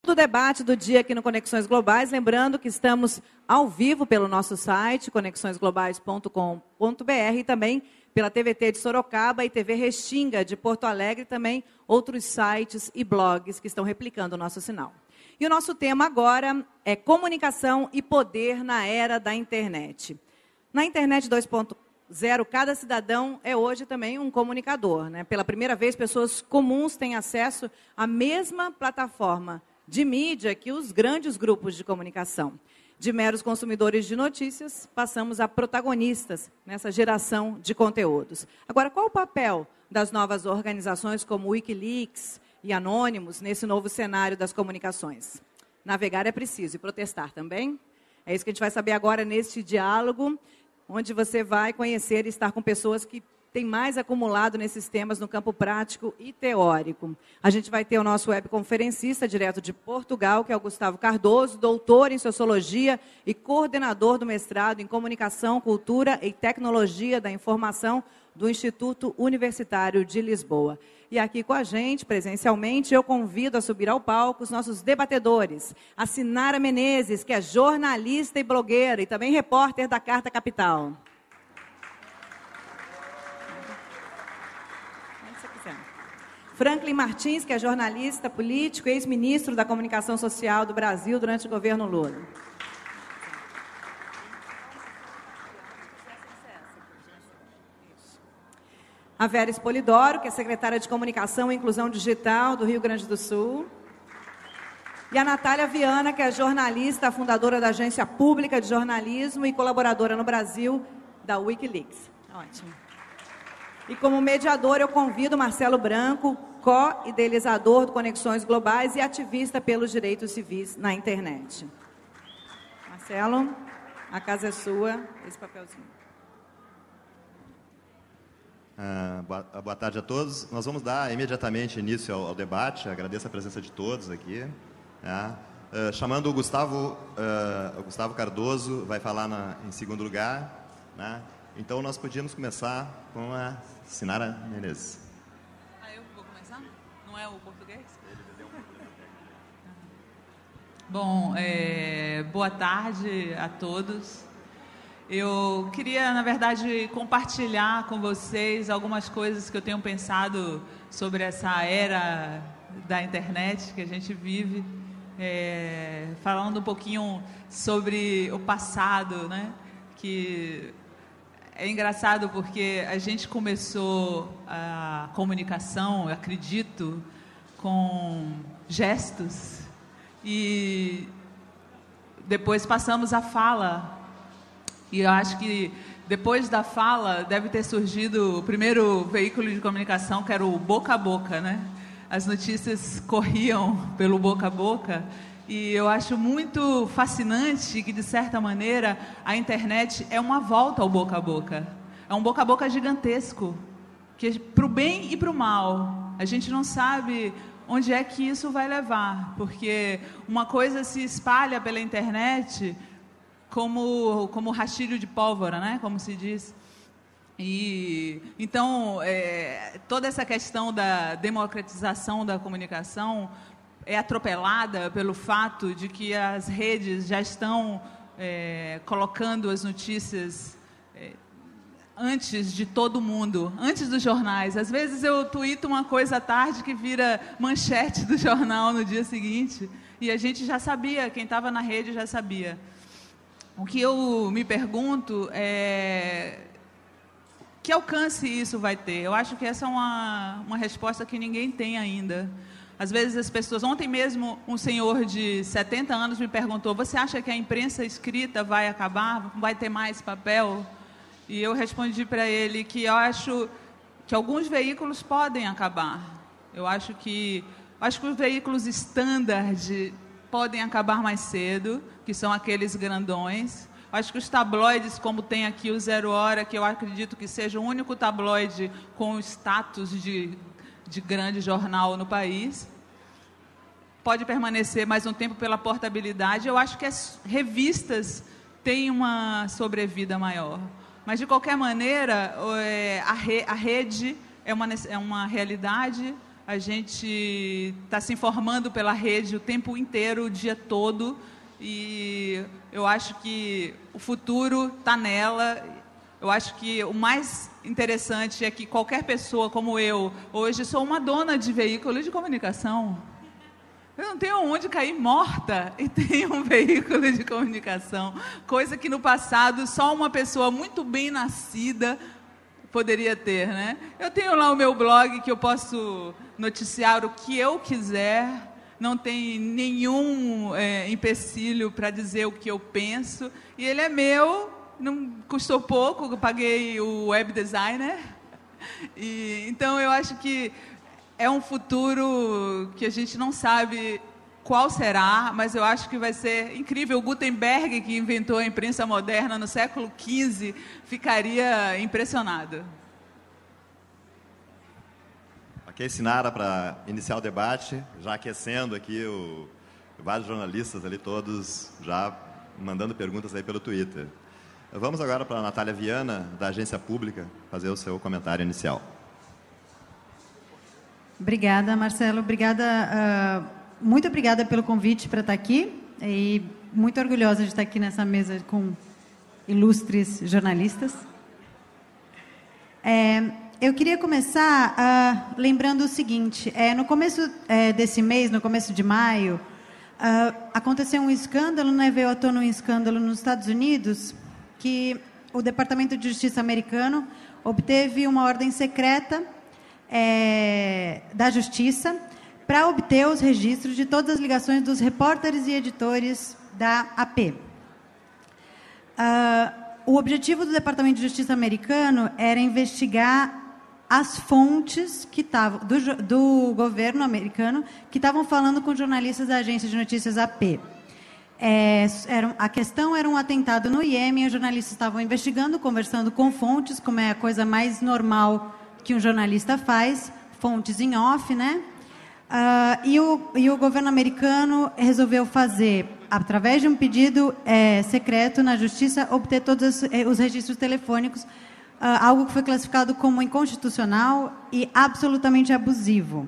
do debate do dia aqui no Conexões Globais. Lembrando que estamos ao vivo pelo nosso site, conexõesglobais.com.br, e também pela TVT de Sorocaba e TV Restinga de Porto Alegre, e também outros sites e blogs que estão replicando o nosso sinal. E o nosso tema agora é comunicação e poder na era da internet. Na internet 2.0, cada cidadão é hoje também um comunicador, né? Pela primeira vez, pessoas comuns têm acesso à mesma plataforma de mídia que os grandes grupos de comunicação. De meros consumidores de notícias, passamos a protagonistas nessa geração de conteúdos. Agora, qual o papel das novas organizações como Wikileaks e Anonymous nesse novo cenário das comunicações? Navegar é preciso e protestar também? É isso que a gente vai saber agora neste diálogo, onde você vai conhecer e estar com pessoas que têm mais acumulado nesses temas no campo prático e teórico. A gente vai ter o nosso webconferencista direto de Portugal, que é o Gustavo Cardoso, doutor em Sociologia e coordenador do mestrado em Comunicação, Cultura e Tecnologia da Informação do Instituto Universitário de Lisboa. E aqui com a gente, presencialmente, eu convido a subir ao palco os nossos debatedores. A Sinara Menezes, que é jornalista e blogueira e também repórter da Carta Capital. Onde você quiser. Franklin Martins, que é jornalista, político e ex-ministro da Comunicação Social do Brasil durante o governo Lula. A Vera Spolidoro, que é secretária de Comunicação e Inclusão Digital do Rio Grande do Sul. E a Natália Viana, que é jornalista, fundadora da Agência Pública de Jornalismo e colaboradora no Brasil da Wikileaks. Ótimo. E como mediador, eu convido Marcelo Branco, co-idealizador do Conexões Globais e ativista pelos direitos civis na internet. Marcelo, a casa é sua, esse papelzinho. Boa tarde a todos. Nós vamos dar imediatamente início ao debate. Agradeço a presença de todos aqui. Chamando o Gustavo Cardoso, vai falar em segundo lugar. Né? Então, nós podíamos começar com a Sinara Menezes. Eu vou começar? Não é o português? Bom, boa tarde a todos. Eu queria, na verdade, compartilhar com vocês algumas coisas que eu tenho pensado sobre essa era da internet que a gente vive, falando um pouquinho sobre o passado, né? Que é engraçado porque a gente começou a comunicação, eu acredito, com gestos e depois passamos à fala. E eu acho que depois da fala deve ter surgido o primeiro veículo de comunicação, que era o boca a boca, né? As notícias corriam pelo boca a boca. E eu acho muito fascinante que, de certa maneira, a internet é uma volta ao boca a boca. É um boca a boca gigantesco, que para o bem e para o mal. A gente não sabe onde é que isso vai levar, porque uma coisa se espalha pela internet como rastilho de pólvora, né? Como se diz. E então toda essa questão da democratização da comunicação é atropelada pelo fato de que as redes já estão colocando as notícias antes de todo mundo, antes dos jornais. Às vezes eu tuito uma coisa à tarde que vira manchete do jornal no dia seguinte, e a gente já sabia, quem estava na rede já sabia. O que eu me pergunto é que alcance isso vai ter. Eu acho que essa é uma resposta que ninguém tem ainda. Às vezes as pessoas... Ontem mesmo um senhor de 70 anos me perguntou: você acha que a imprensa escrita vai acabar? Vai ter mais papel? E eu respondi para ele que eu acho que alguns veículos podem acabar. Eu acho que os veículos standard podem acabar mais cedo, que são aqueles grandões. Acho que os tabloides, como tem aqui o Zero Hora, que eu acredito que seja o único tabloide com o status de grande jornal no país, pode permanecer mais um tempo pela portabilidade. Eu acho que as revistas têm uma sobrevida maior. Mas, de qualquer maneira, a rede é uma realidade. A gente está se informando pela rede o tempo inteiro, o dia todo, e eu acho que o futuro está nela. Eu acho que o mais interessante é que qualquer pessoa como eu, hoje sou uma dona de veículo de comunicação. Eu não tenho onde cair morta e tenho um veículo de comunicação, coisa que no passado só uma pessoa muito bem nascida poderia ter, né? Eu tenho lá o meu blog que eu posso noticiar o que eu quiser, não tem nenhum empecilho para dizer o que eu penso, e ele é meu, não custou pouco, eu paguei o web designer, então eu acho que é um futuro que a gente não sabe qual será, mas eu acho que vai ser incrível. O Gutenberg, que inventou a imprensa moderna no século XV, ficaria impressionado. Ok, Sinara, para iniciar o debate, já aquecendo aqui vários jornalistas ali, todos já mandando perguntas aí pelo Twitter. Vamos agora para a Natália Viana, da Agência Pública, fazer o seu comentário inicial. Obrigada, Marcelo. Muito obrigada pelo convite para estar aqui e muito orgulhosa de estar aqui nessa mesa com ilustres jornalistas. Eu queria começar lembrando o seguinte, no começo desse mês, no começo de maio, aconteceu um escândalo, veio à tona um escândalo nos Estados Unidos, que o Departamento de Justiça americano obteve uma ordem secreta da Justiça para obter os registros de todas as ligações dos repórteres e editores da AP. O objetivo do Departamento de Justiça americano era investigar as fontes que estavam do governo americano que estavam falando com jornalistas da agência de notícias AP. A questão era um atentado no Iêmen, os jornalistas estavam investigando, conversando com fontes, como é a coisa mais normal que um jornalista faz, fontes em off, né? E o governo americano resolveu fazer, através de um pedido secreto na Justiça, obter todos os registros telefônicos, algo que foi classificado como inconstitucional e absolutamente abusivo.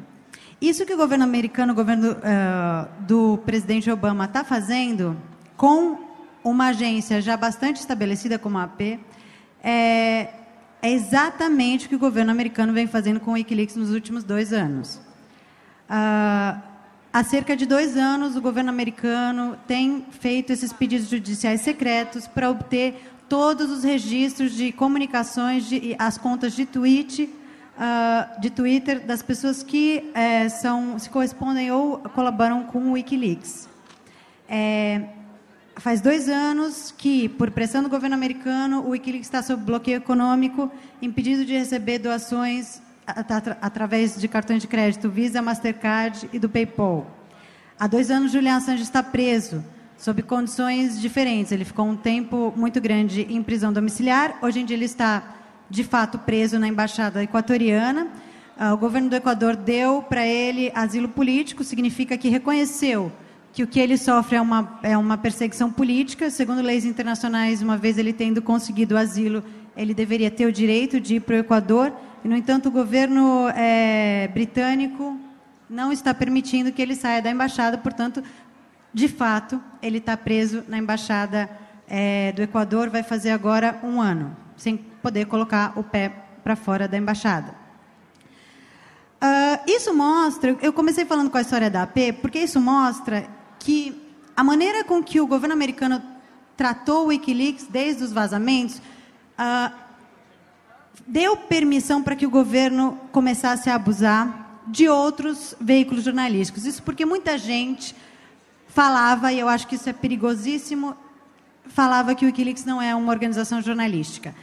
Isso que o governo americano, o governo do presidente Obama, está fazendo com uma agência já bastante estabelecida como a AP, é exatamente o que o governo americano vem fazendo com o Wikileaks nos últimos 2 anos. Há cerca de 2 anos, o governo americano tem feito esses pedidos judiciais secretos para obter todos os registros de comunicações, as contas de Twitter das pessoas que se correspondem ou colaboram com o Wikileaks. Faz 2 anos que, por pressão do governo americano, o Wikileaks está sob bloqueio econômico, impedido de receber doações através de cartões de crédito Visa, Mastercard e do PayPal. Há 2 anos, Julian Assange está preso, sob condições diferentes. Ele ficou um tempo muito grande em prisão domiciliar. Hoje em dia ele está, de fato, preso na embaixada equatoriana. O governo do Equador deu para ele asilo político, significa que reconheceu que o que ele sofre é uma perseguição política. Segundo leis internacionais, uma vez ele tendo conseguido asilo, ele deveria ter o direito de ir para o Equador. E, no entanto, o governo britânico não está permitindo que ele saia da embaixada. Portanto, de fato, ele está preso na embaixada do Equador. Vai fazer agora 1 ano, sem poder colocar o pé para fora da embaixada. Isso mostra... Eu comecei falando com a história da AP, porque isso mostra que a maneira com que o governo americano tratou o Wikileaks desde os vazamentos deu permissão para que o governo começasse a abusar de outros veículos jornalísticos. Isso porque muita gente falava, e eu acho que isso é perigosíssimo, falava que o Wikileaks não é uma organização jornalística.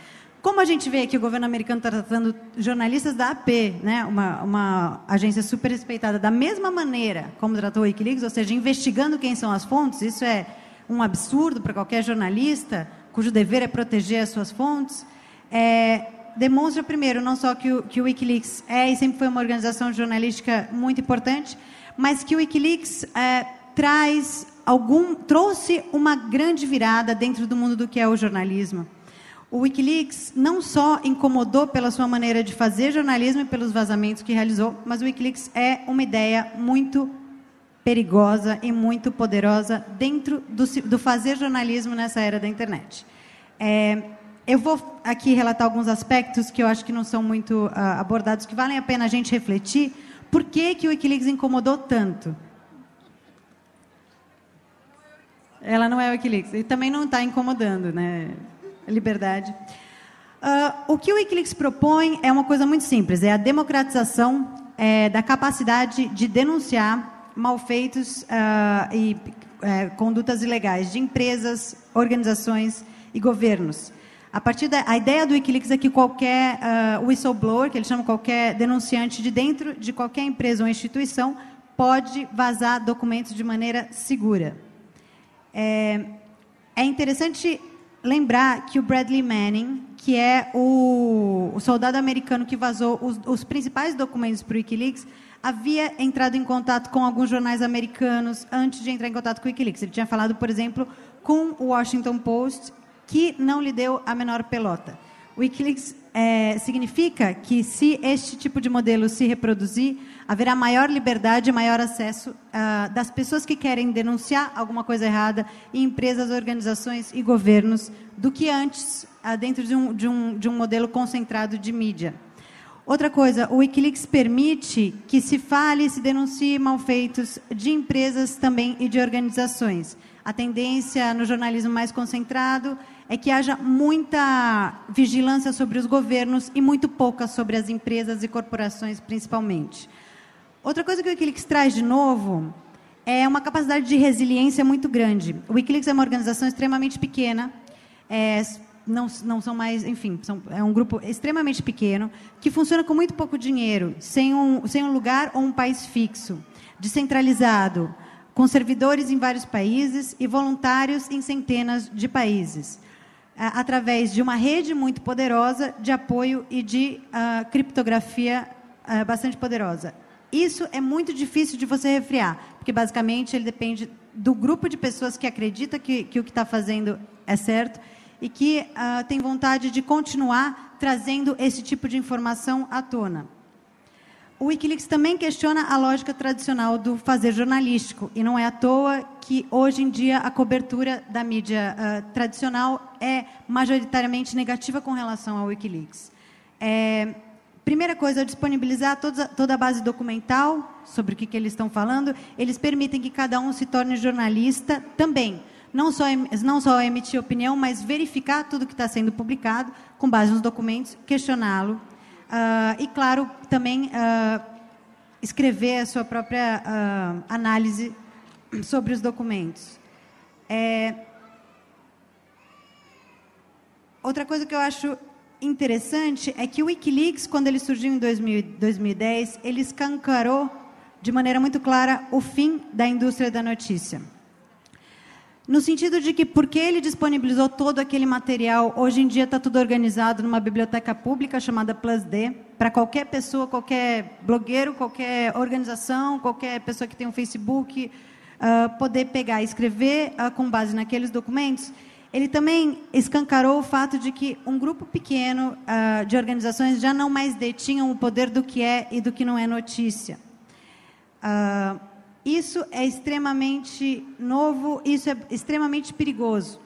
Como a gente vê que o governo americano está tratando jornalistas da AP, né, uma agência super respeitada, da mesma maneira como tratou o Wikileaks, ou seja, investigando quem são as fontes, isso é um absurdo para qualquer jornalista, cujo dever é proteger as suas fontes, demonstra, primeiro, não só que o Wikileaks e sempre foi uma organização jornalística muito importante, mas que o Wikileaks trouxe uma grande virada dentro do mundo do que é o jornalismo. O Wikileaks não só incomodou pela sua maneira de fazer jornalismo e pelos vazamentos que realizou, mas o Wikileaks é uma ideia muito perigosa e muito poderosa dentro do fazer jornalismo nessa era da internet. Eu vou aqui relatar alguns aspectos que eu acho que não são muito abordados, que valem a pena a gente refletir. Por que o Wikileaks incomodou tanto? Ela não é o Wikileaks. E também não está incomodando, né? Liberdade. O que o Wikileaks propõe é uma coisa muito simples. É a democratização da capacidade de denunciar malfeitos e condutas ilegais de empresas, organizações e governos. A ideia do Wikileaks é que qualquer whistleblower, que eles chamam qualquer denunciante de dentro de qualquer empresa ou instituição, pode vazar documentos de maneira segura. É interessante lembrar que o Bradley Manning, que é o soldado americano que vazou os principais documentos para o Wikileaks, havia entrado em contato com alguns jornais americanos antes de entrar em contato com o Wikileaks. Ele tinha falado, por exemplo, com o Washington Post, que não lhe deu a menor pelota. O Wikileaks significa que, se este tipo de modelo se reproduzir, haverá maior liberdade e maior acesso das pessoas que querem denunciar alguma coisa errada em empresas, organizações e governos do que antes, dentro de um modelo concentrado de mídia. Outra coisa, o Wikileaks permite que se fale e se denuncie malfeitos de empresas também e de organizações. A tendência no jornalismo mais concentrado é que haja muita vigilância sobre os governos e muito pouca sobre as empresas e corporações, principalmente. Outra coisa que o Wikileaks traz de novo é uma capacidade de resiliência muito grande. O Wikileaks é uma organização extremamente pequena, não são mais, enfim, é um grupo extremamente pequeno, que funciona com muito pouco dinheiro, sem um lugar ou um país fixo, descentralizado, com servidores em vários países e voluntários em centenas de países, através de uma rede muito poderosa de apoio e de criptografia bastante poderosa. Isso é muito difícil de você refriar, porque basicamente ele depende do grupo de pessoas que acredita que o que está fazendo é certo e que tem vontade de continuar trazendo esse tipo de informação à tona. O Wikileaks também questiona a lógica tradicional do fazer jornalístico, e não é à toa que, hoje em dia, a cobertura da mídia tradicional é majoritariamente negativa com relação ao Wikileaks. Primeira coisa, disponibilizar toda a base documental sobre o que eles estão falando. Eles permitem que cada um se torne jornalista também. Não só emitir opinião, mas verificar tudo que está sendo publicado com base nos documentos, questioná-lo. E, claro, também escrever a sua própria análise sobre os documentos. Outra coisa que eu acho interessante é que o Wikileaks, quando ele surgiu em 2010, ele escancarou de maneira muito clara o fim da indústria da notícia. No sentido de que, porque ele disponibilizou todo aquele material, hoje em dia está tudo organizado numa biblioteca pública chamada PlusD, para qualquer pessoa, qualquer blogueiro, qualquer organização, qualquer pessoa que tem um Facebook, poder pegar e escrever com base naqueles documentos. Ele também escancarou o fato de que um grupo pequeno de organizações já não mais detinham o poder do que é e do que não é notícia. Isso é extremamente novo, isso é extremamente perigoso.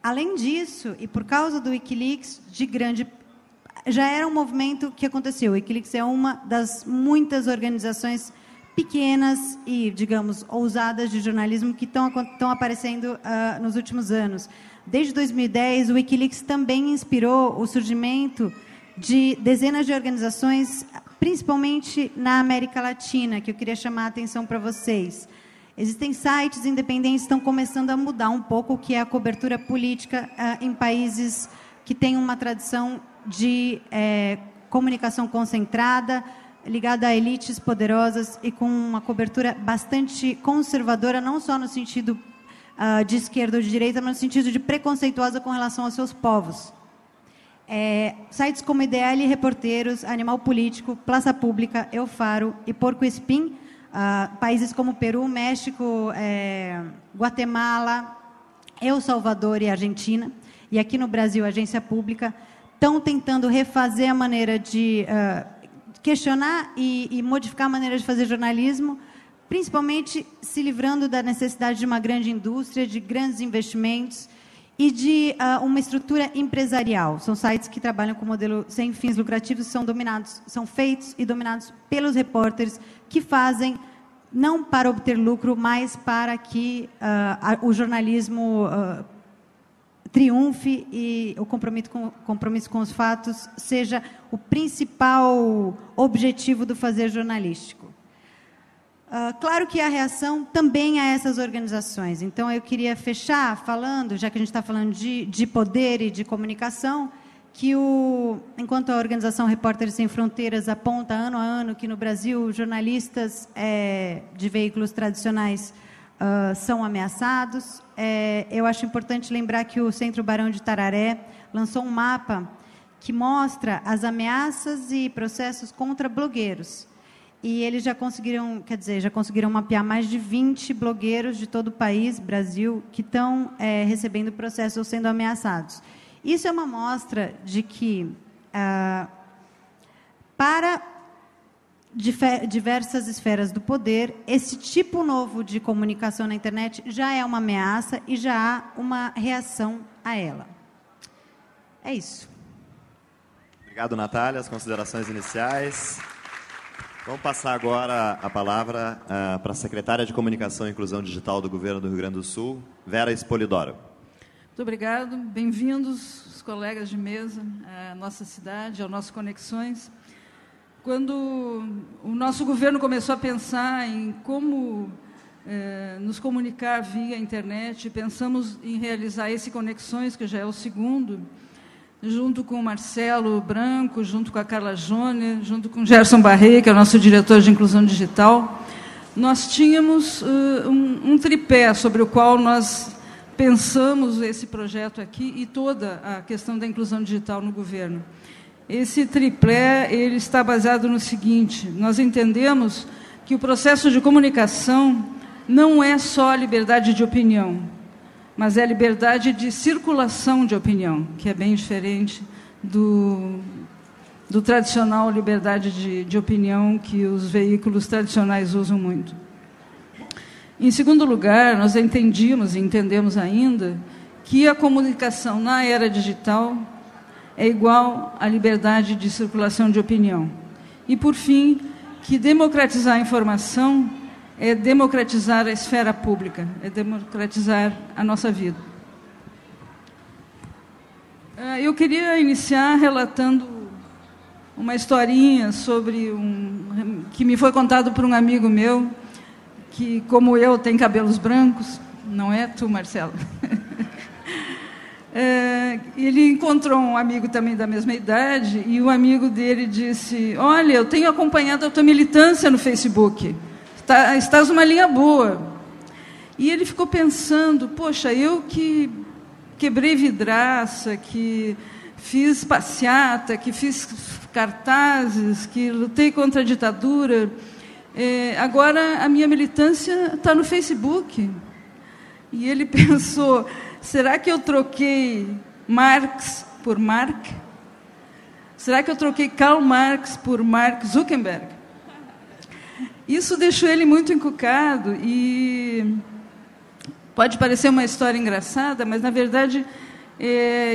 Além disso, e por causa do Wikileaks, já era um movimento que aconteceu. O Wikileaks é uma das muitas organizações pequenas e, digamos, ousadas de jornalismo que estão aparecendo nos últimos anos. Desde 2010, o Wikileaks também inspirou o surgimento de dezenas de organizações, principalmente na América Latina, que eu queria chamar a atenção para vocês. Existem sites independentes que estão começando a mudar um pouco o que é a cobertura política em países que têm uma tradição de comunicação concentrada, ligada a elites poderosas e com uma cobertura bastante conservadora, não só no sentido de esquerda ou de direita, mas no sentido de preconceituosa com relação aos seus povos. Sites como IDL Reporteiros, Animal Político, Praça Pública, Eu Faro e Porco Espim, países como Peru, México, Guatemala, El Salvador e Argentina, e aqui no Brasil, a agência pública, estão tentando refazer a maneira de questionar e modificar a maneira de fazer jornalismo, principalmente se livrando da necessidade de uma grande indústria, de grandes investimentos e de uma estrutura empresarial. São sites que trabalham com modelo sem fins lucrativos, são feitos e dominados pelos repórteres que fazem não para obter lucro, mas para que o jornalismo triunfe e o compromisso com os fatos seja o principal objetivo do fazer jornalístico. Claro que há reação também a essas organizações. Então, eu queria fechar falando, já que a gente está falando de poder e de comunicação, que enquanto a organização Repórteres Sem Fronteiras aponta ano a ano que no Brasil jornalistas de veículos tradicionais são ameaçados, eu acho importante lembrar que o Centro Barão de Tararé lançou um mapa que mostra as ameaças e processos contra blogueiros. E eles já conseguiram mapear mais de 20 blogueiros de todo o país, Brasil, que estão recebendo processos ou sendo ameaçados. Isso é uma mostra de que, para diversas esferas do poder, esse tipo novo de comunicação na internet já é uma ameaça e já há uma reação a ela. É isso. Obrigado, Natália. As considerações iniciais. Vamos passar agora a palavra para a secretária de Comunicação e Inclusão Digital do Governo do Rio Grande do Sul, Vera Spolidoro. Muito obrigado. Bem-vindos, os colegas de mesa, à nossa cidade, ao nosso Conexões. Quando o nosso governo começou a pensar em como nos comunicar via internet, pensamos em realizar esse Conexões, que já é o segundo, junto com o Marcelo Branco, junto com a Carla Jônia, junto com o Gerson Barret, que é o nosso diretor de Inclusão Digital. Nós tínhamos um tripé sobre o qual nós pensamos esse projeto aqui e toda a questão da inclusão digital no governo. Esse tripé ele está baseado no seguinte: nós entendemos que o processo de comunicação não é só a liberdade de opinião, mas é a liberdade de circulação de opinião, que é bem diferente do tradicional liberdade de opinião que os veículos tradicionais usam muito. Em segundo lugar, nós entendíamos e entendemos ainda que a comunicação na era digital é igual à liberdade de circulação de opinião. E, por fim, que democratizar a informação é democratizar a esfera pública, é democratizar a nossa vida. Eu queria iniciar relatando uma historinha sobre que me foi contado por um amigo meu, que, como eu, tem cabelos brancos. Não é tu, Marcelo? Ele encontrou um amigo também da mesma idade, e o amigo dele disse: olha, eu tenho acompanhado a tua militância no Facebook. Estás numa linha boa. E ele ficou pensando: poxa, eu que quebrei vidraça, que fiz passeata, que fiz cartazes, que lutei contra a ditadura, agora a minha militância está no Facebook. E ele pensou: será que eu troquei Marx por Mark? Será que eu troquei Karl Marx por Mark Zuckerberg? Isso deixou ele muito encucado e pode parecer uma história engraçada, mas, na verdade,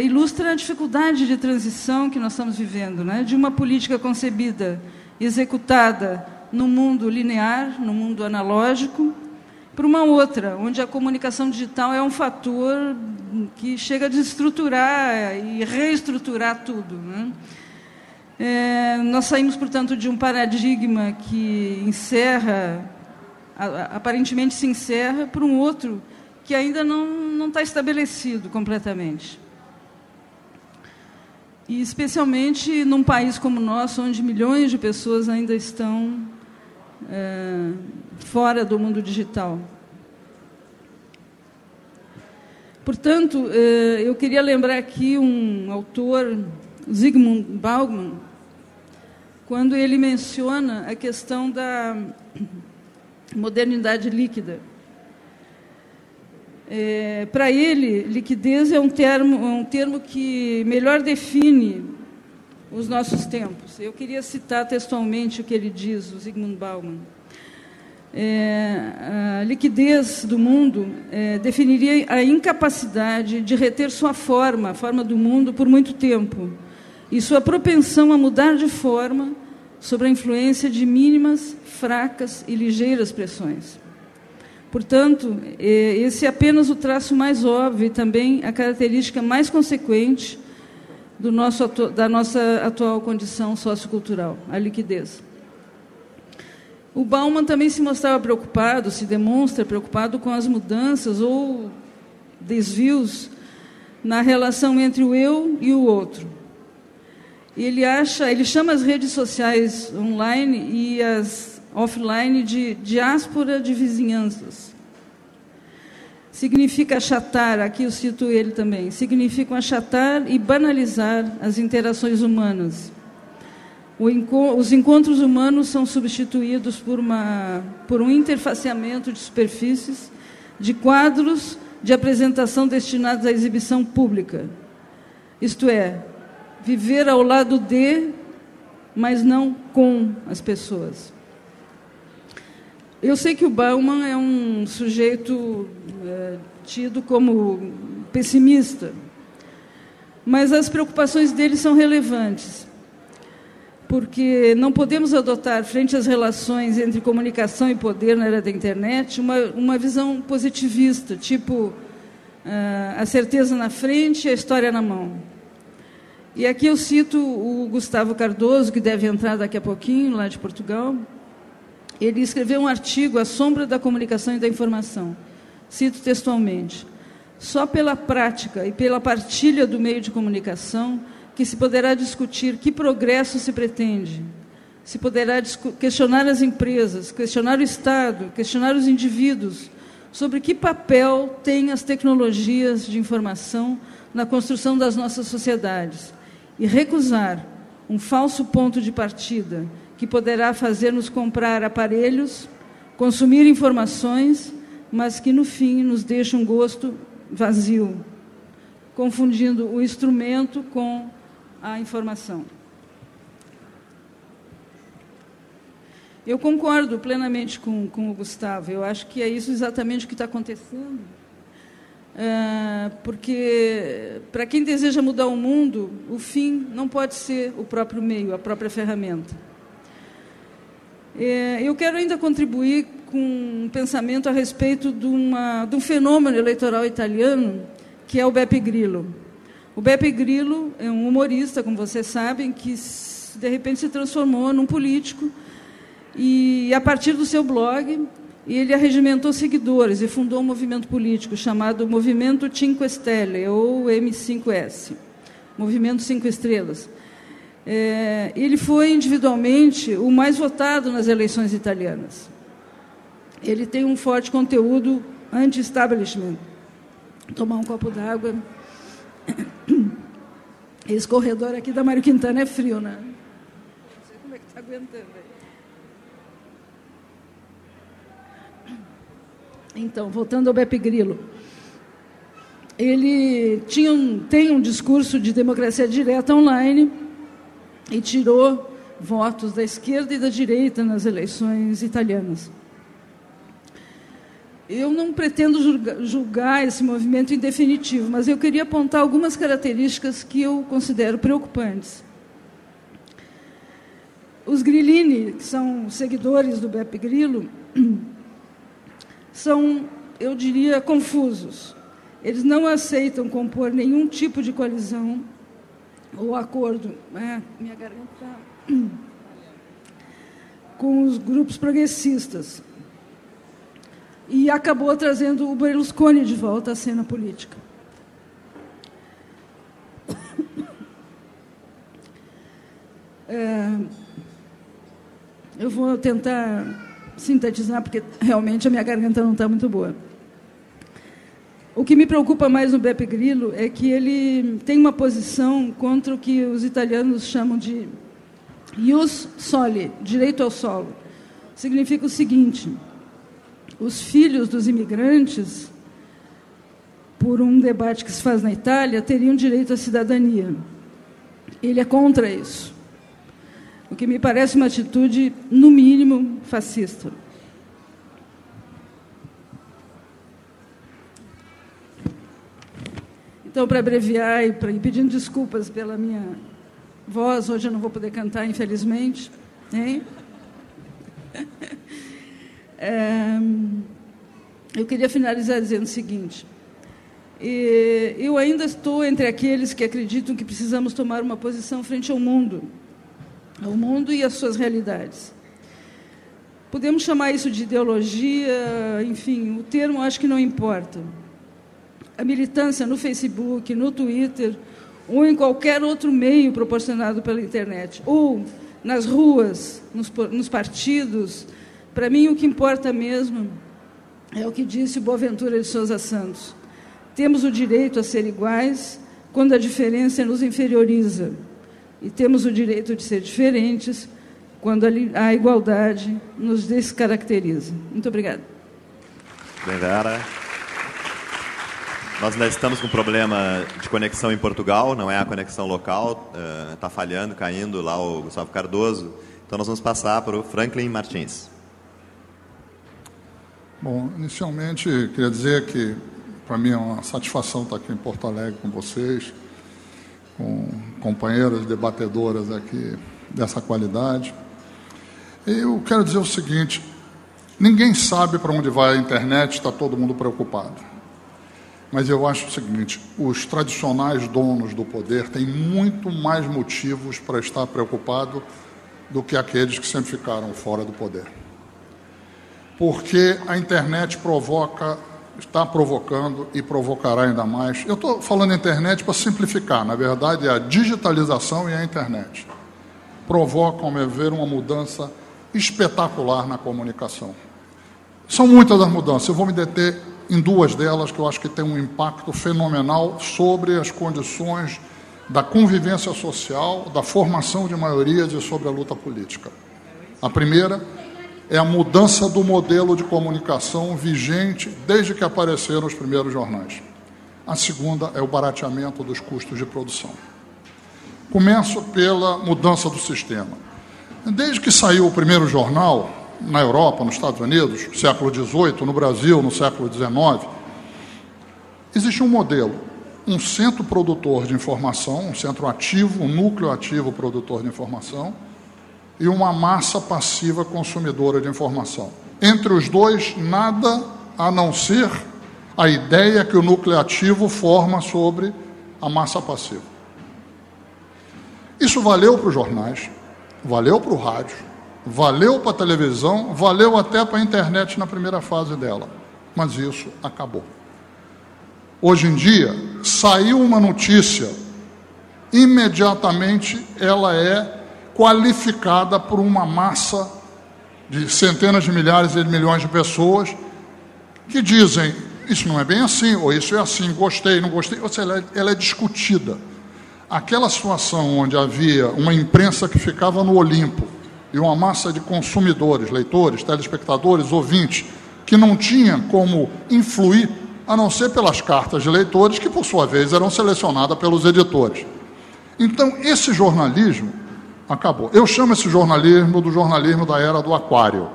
ilustra a dificuldade de transição que nós estamos vivendo, né? De uma política concebida, executada no mundo linear, no mundo analógico, para uma outra, onde a comunicação digital é um fator que chega a desestruturar e reestruturar tudo, né? Nós saímos, portanto, de um paradigma que aparentemente se encerra, para um outro que ainda não está estabelecido completamente. E especialmente num país como o nosso, onde milhões de pessoas ainda estão fora do mundo digital. Portanto, eu queria lembrar aqui um autor, Zygmunt Bauman, quando ele menciona a questão da modernidade líquida. Para ele, liquidez é um termo que melhor define os nossos tempos. Eu queria citar textualmente o que ele diz, o Zygmunt Bauman. A liquidez do mundo definiria a incapacidade de reter sua forma, a forma do mundo, por muito tempo, e sua propensão a mudar de forma sob a influência de mínimas, fracas e ligeiras pressões. Portanto, esse é apenas o traço mais óbvio e também a característica mais consequente da nossa atual condição sociocultural, a liquidez. O Bauman também se mostrava preocupado, se demonstra preocupado com as mudanças ou desvios na relação entre o eu e o outro. Ele chama as redes sociais online e as offline de diáspora de vizinhanças. Significa achatar, aqui eu cito ele também, significam achatar e banalizar as interações humanas. Os encontros humanos são substituídos por um interfaceamento de superfícies, de quadros de apresentação destinados à exibição pública. Isto é, viver ao lado de, mas não com as pessoas. Eu sei que o Bauman é um sujeito tido como pessimista, mas as preocupações dele são relevantes, porque não podemos adotar, frente às relações entre comunicação e poder na era da internet, uma visão positivista, tipo a certeza na frente e a história na mão. E aqui eu cito o Gustavo Cardoso, que deve entrar daqui a pouquinho, lá de Portugal. Ele escreveu um artigo, A Sombra da Comunicação e da Informação. Cito textualmente: só pela prática e pela partilha do meio de comunicação que se poderá discutir que progresso se pretende. Se poderá questionar as empresas, questionar o Estado, questionar os indivíduos sobre que papel têm as tecnologias de informação na construção das nossas sociedades e recusar um falso ponto de partida que poderá fazer-nos comprar aparelhos, consumir informações, mas que, no fim, nos deixa um gosto vazio, confundindo o instrumento com a informação. Eu concordo plenamente com o Gustavo. Eu acho que é isso exatamente o que está acontecendo. Porque, para quem deseja mudar o mundo, o fim não pode ser o próprio meio, a própria ferramenta. Eu quero ainda contribuir com um pensamento a respeito de um fenômeno eleitoral italiano, que é o Beppe Grillo. O Beppe Grillo é um humorista, como vocês sabem, que de repente se transformou num político, e a partir do seu blog ele arregimentou seguidores e fundou um movimento político chamado Movimento Cinque Stelle, ou M5S, Movimento 5 Estrelas. Ele foi individualmente o mais votado nas eleições italianas. Ele tem um forte conteúdo anti-establishment. Vou tomar um copo d'água. Esse corredor aqui da Mário Quintana é frio, né? Não sei como é que está aguentando. Então, voltando ao Beppe Grillo. Ele tem um discurso de democracia direta online e tirou votos da esquerda e da direita nas eleições italianas. Eu não pretendo julgar esse movimento em definitivo, mas eu queria apontar algumas características que eu considero preocupantes. Os grillini, que são seguidores do Beppe Grillo, são, eu diria, confusos. Eles não aceitam compor nenhum tipo de coalizão ou acordo, minha garganta está, com os grupos progressistas. E acabou trazendo o Berlusconi de volta à cena política. Eu vou tentar sintetizar, porque realmente a minha garganta não está muito boa. O que me preocupa mais no Beppe Grillo é que ele tem uma posição contra o que os italianos chamam de ius soli, direito ao solo. Significa o seguinte: os filhos dos imigrantes por um debate que se faz na Itália, teriam direito à cidadania. Ele é contra isso, o que me parece uma atitude, no mínimo, fascista. Então, para abreviar e pedindo desculpas pela minha voz, hoje eu não vou poder cantar, infelizmente, hein? Eu queria finalizar dizendo o seguinte: eu ainda estou entre aqueles que acreditam que precisamos tomar uma posição frente ao mundo e às suas realidades. Podemos chamar isso de ideologia, enfim, o termo acho que não importa. A militância no Facebook, no Twitter, ou em qualquer outro meio proporcionado pela internet, ou nas ruas, nos partidos, para mim o que importa mesmo é o que disse Boaventura de Sousa Santos: temos o direito a ser iguais quando a diferença nos inferioriza, e temos o direito de ser diferentes quando a igualdade nos descaracteriza. Muito obrigada. Bem, Vera. Nós ainda estamos com problema de conexão em Portugal, não é a conexão local, está falhando, caindo lá o Gustavo Cardoso. Então nós vamos passar para o Franklin Martins. Bom, inicialmente queria dizer que para mim é uma satisfação estar aqui em Porto Alegre com vocês, com companheiras debatedoras aqui dessa qualidade. Eu quero dizer o seguinte: ninguém sabe para onde vai a internet, está todo mundo preocupado. Mas eu acho o seguinte: os tradicionais donos do poder têm muito mais motivos para estar preocupado do que aqueles que sempre ficaram fora do poder. Porque a internet está provocando e provocará ainda mais. Eu estou falando internet para simplificar, na verdade é a digitalização e a internet. Provocam, ao meu ver, uma mudança espetacular na comunicação. São muitas as mudanças, eu vou me deter em duas delas que eu acho que tem um impacto fenomenal sobre as condições da convivência social, da formação de maiorias e sobre a luta política. A primeira é a mudança do modelo de comunicação vigente desde que apareceram os primeiros jornais. A segunda é o barateamento dos custos de produção. Começo pela mudança do sistema. Desde que saiu o primeiro jornal, na Europa, nos Estados Unidos, no século XVIII, no Brasil, no século XIX, existe um modelo, um centro produtor de informação, um centro ativo, um núcleo ativo produtor de informação, e uma massa passiva consumidora de informação. Entre os dois, nada a não ser a ideia que o núcleo ativo forma sobre a massa passiva. Isso valeu para os jornais, valeu para o rádio, valeu para a televisão, valeu até para a internet na primeira fase dela. Mas isso acabou. Hoje em dia, saiu uma notícia, imediatamente ela é qualificada por uma massa de centenas de milhares de milhões de pessoas que dizem: isso não é bem assim, ou isso é assim, gostei, não gostei. Ou seja, ela é discutida. Aquela situação onde havia uma imprensa que ficava no Olimpo e uma massa de consumidores, leitores, telespectadores, ouvintes, que não tinha como influir, a não ser pelas cartas de leitores, que, por sua vez, eram selecionadas pelos editores. Então, esse jornalismo acabou. Eu chamo esse jornalismo do jornalismo da era do aquário.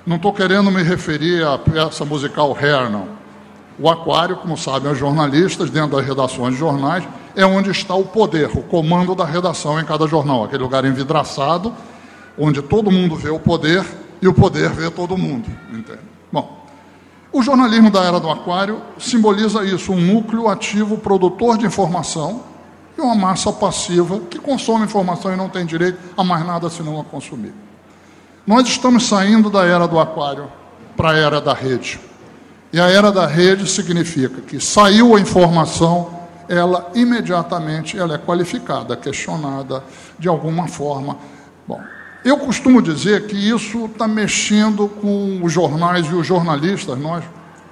Não estou querendo me referir à peça musical Hair, não. O aquário, como sabem os jornalistas, dentro das redações de jornais, é onde está o poder, o comando da redação em cada jornal. Aquele lugar envidraçado, onde todo mundo vê o poder e o poder vê todo mundo. Entende? Bom, o jornalismo da era do aquário simboliza isso, um núcleo ativo produtor de informação e uma massa passiva que consome informação e não tem direito a mais nada senão a consumir. Nós estamos saindo da era do aquário para a era da rede. E a era da rede significa que saiu a informação, ela imediatamente ela é qualificada, questionada de alguma forma. Bom, eu costumo dizer que isso está mexendo com os jornais e os jornalistas, nós,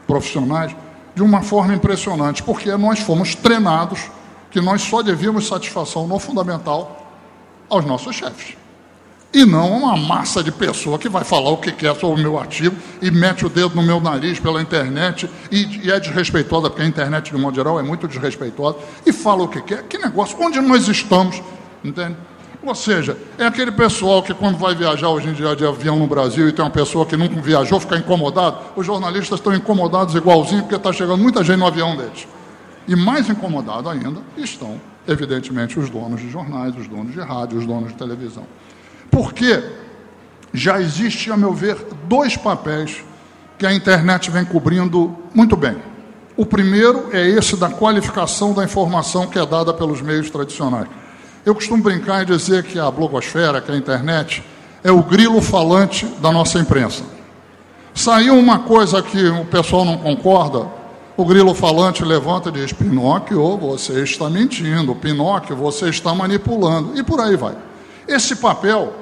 profissionais, de uma forma impressionante, porque nós fomos treinados que nós só devíamos satisfação no fundamental aos nossos chefes. e não uma massa de pessoa que vai falar o que quer sobre o meu artigo e mete o dedo no meu nariz pela internet e é desrespeitosa, porque a internet, de modo geral, é muito desrespeitosa, e fala o que quer. Que negócio? Onde nós estamos? Entende? Ou seja, é aquele pessoal que, quando vai viajar hoje em dia de avião no Brasil e tem uma pessoa que nunca viajou, fica incomodado. Os jornalistas estão incomodados igualzinho, porque está chegando muita gente no avião deles. E mais incomodado ainda estão, evidentemente, os donos de jornais, os donos de rádio, os donos de televisão. Porque já existe, a meu ver, 2 papéis que a internet vem cobrindo muito bem. O primeiro é esse da qualificação da informação que é dada pelos meios tradicionais. Eu costumo brincar e dizer que a blogosfera, que a internet, é o grilo falante da nossa imprensa. Saiu uma coisa que o pessoal não concorda, o grilo falante levanta e diz: Pinóquio, você está mentindo, Pinóquio, você está manipulando, e por aí vai. Esse papel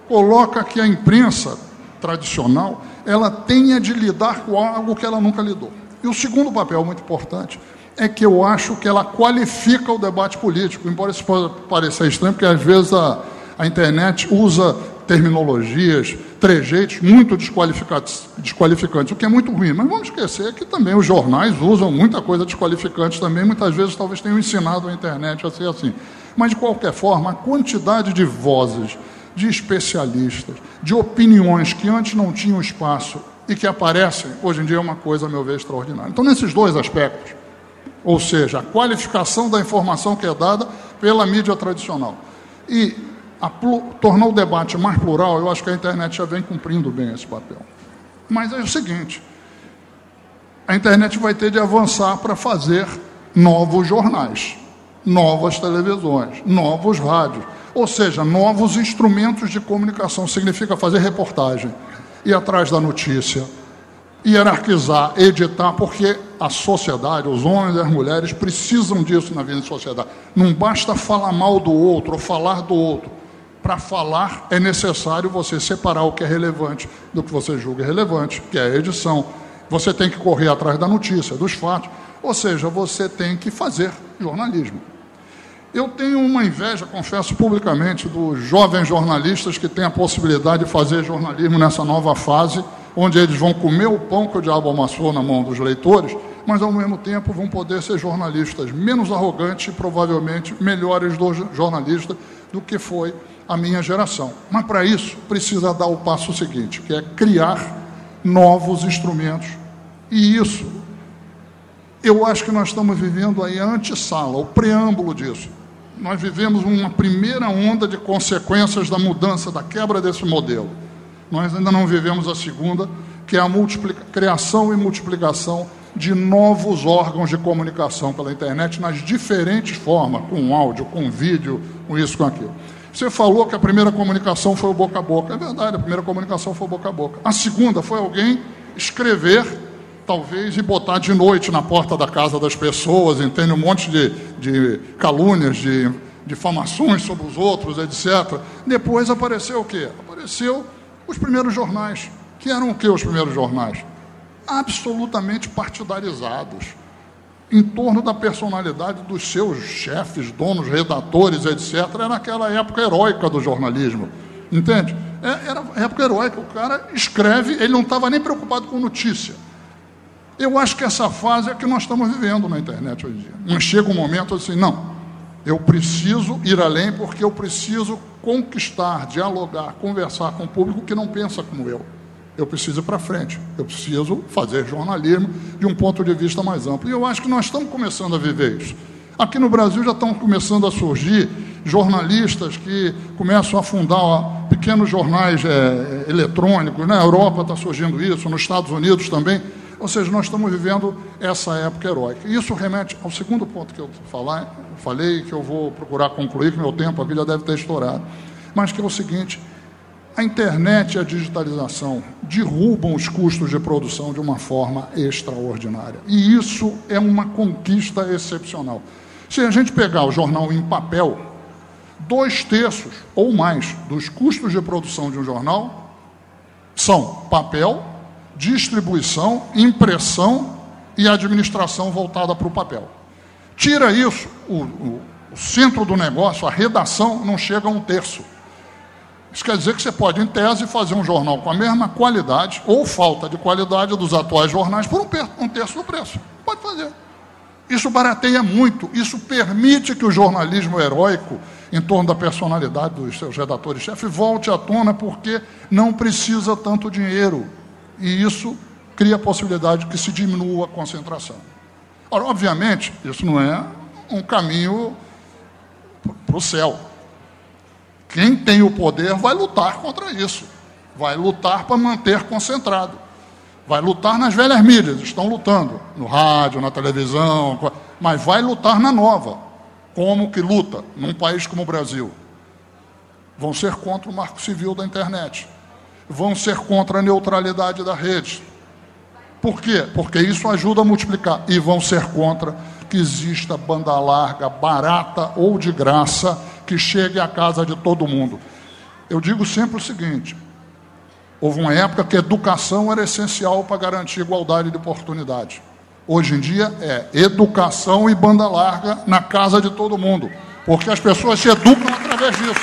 coloca que a imprensa tradicional, ela tenha de lidar com algo que ela nunca lidou. E o segundo papel muito importante é que eu acho que ela qualifica o debate político, embora isso possa parecer estranho, porque às vezes a internet usa terminologias, trejeitos muito desqualificantes, o que é muito ruim. Mas vamos esquecer que também os jornais usam muita coisa desqualificante também, muitas vezes talvez tenham ensinado a internet a ser assim. Mas, de qualquer forma, a quantidade de vozes, de especialistas, de opiniões que antes não tinham espaço e que aparecem, hoje em dia é uma coisa, a meu ver, extraordinária. Então, nesses 2 aspectos, ou seja, a qualificação da informação que é dada pela mídia tradicional e tornar o debate mais plural, eu acho que a internet já vem cumprindo bem esse papel. Mas é o seguinte, a internet vai ter de avançar para fazer novos jornais, novas televisões, novos rádios, ou seja, novos instrumentos de comunicação. Significa fazer reportagem, ir atrás da notícia, hierarquizar, editar, porque a sociedade, os homens e as mulheres precisam disso na vida de sociedade. Não basta falar mal do outro ou falar do outro. Para falar é necessário você separar o que é relevante do que você julga irrelevante, que é a edição. Você tem que correr atrás da notícia, dos fatos, ou seja, você tem que fazer jornalismo. Eu tenho uma inveja, confesso publicamente, dos jovens jornalistas que têm a possibilidade de fazer jornalismo nessa nova fase, onde eles vão comer o pão que o diabo amassou na mão dos leitores, mas ao mesmo tempo vão poder ser jornalistas menos arrogantes e provavelmente melhores jornalistas do que foi a minha geração. Mas para isso precisa dar o passo seguinte, que é criar novos instrumentos. E isso, eu acho que nós estamos vivendo aí a antessala, o preâmbulo disso. Nós vivemos uma primeira onda de consequências da mudança, da quebra desse modelo. Nós ainda não vivemos a segunda, que é a criação e multiplicação de novos órgãos de comunicação pela internet nas diferentes formas, com áudio, com vídeo, com isso, com aquilo. Você falou que a primeira comunicação foi o boca a boca. É verdade, a primeira comunicação foi o boca a boca. A segunda foi alguém escrever, talvez, e botar de noite na porta da casa das pessoas, entende? Um monte de calúnias, de difamações sobre os outros, etc. Depois apareceu o quê? Apareceu os primeiros jornais. Que eram o quê os primeiros jornais? Absolutamente partidarizados, em torno da personalidade dos seus chefes, donos, redatores, etc. Era aquela época heróica do jornalismo, entende? Era época heróica, o cara escreve, ele não estava nem preocupado com notícia. Eu acho que essa fase é que nós estamos vivendo na internet hoje em dia. Mas chega um momento assim, não, eu preciso ir além porque eu preciso conquistar, dialogar, conversar com o público que não pensa como eu. Eu preciso ir para frente, eu preciso fazer jornalismo de um ponto de vista mais amplo. E eu acho que nós estamos começando a viver isso. Aqui no Brasil já estão começando a surgir jornalistas que começam a fundar pequenos jornais eletrônicos. Na Europa está surgindo isso, nos Estados Unidos também. Ou seja, nós estamos vivendo essa época heróica. E isso remete ao segundo ponto que eu falei, que eu vou procurar concluir, que meu tempo aqui já deve ter estourado. Mas que é o seguinte: a internet e a digitalização derrubam os custos de produção de uma forma extraordinária. E isso é uma conquista excepcional. Se a gente pegar o jornal em papel, 2/3 ou mais dos custos de produção de um jornal são papel, distribuição, impressão e administração voltada para o papel. Tira isso, o centro do negócio, a redação, não chega a 1/3. Isso quer dizer que você pode, em tese, fazer um jornal com a mesma qualidade ou falta de qualidade dos atuais jornais por um terço do preço. Pode fazer. Isso barateia muito, isso permite que o jornalismo heróico em torno da personalidade dos seus redatores-chefe volte à tona, porque não precisa tanto dinheiro. E isso cria a possibilidade de que se diminua a concentração. Ora, obviamente, isso não é um caminho para o céu. Quem tem o poder vai lutar contra isso. Vai lutar para manter concentrado. Vai lutar nas velhas mídias, estão lutando, no rádio, na televisão, mas vai lutar na nova. Como que luta num país como o Brasil? Vão ser contra o marco civil da internet. Vão ser contra a neutralidade da rede. Por quê? Porque isso ajuda a multiplicar. E vão ser contra que exista banda larga, barata ou de graça, que chegue à casa de todo mundo. Eu digo sempre o seguinte: houve uma época que a educação era essencial para garantir igualdade de oportunidade. Hoje em dia é educação e banda larga na casa de todo mundo, porque as pessoas se educam através disso.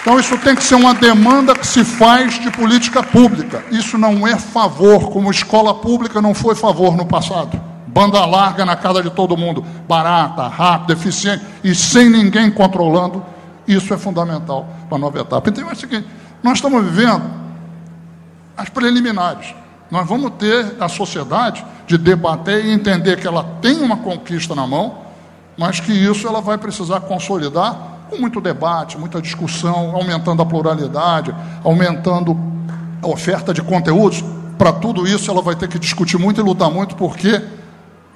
Então isso tem que ser uma demanda que se faz de política pública. Isso não é favor, como escola pública não foi favor no passado. Banda larga na casa de todo mundo, barata, rápida, eficiente e sem ninguém controlando. Isso é fundamental para a nova etapa. Então é o seguinte: nós estamos vivendo as preliminares. Nós vamos ter a sociedade de debater e entender que ela tem uma conquista na mão, mas que isso ela vai precisar consolidar com muito debate, muita discussão, aumentando a pluralidade, aumentando a oferta de conteúdos. Para tudo isso ela vai ter que discutir muito e lutar muito, porque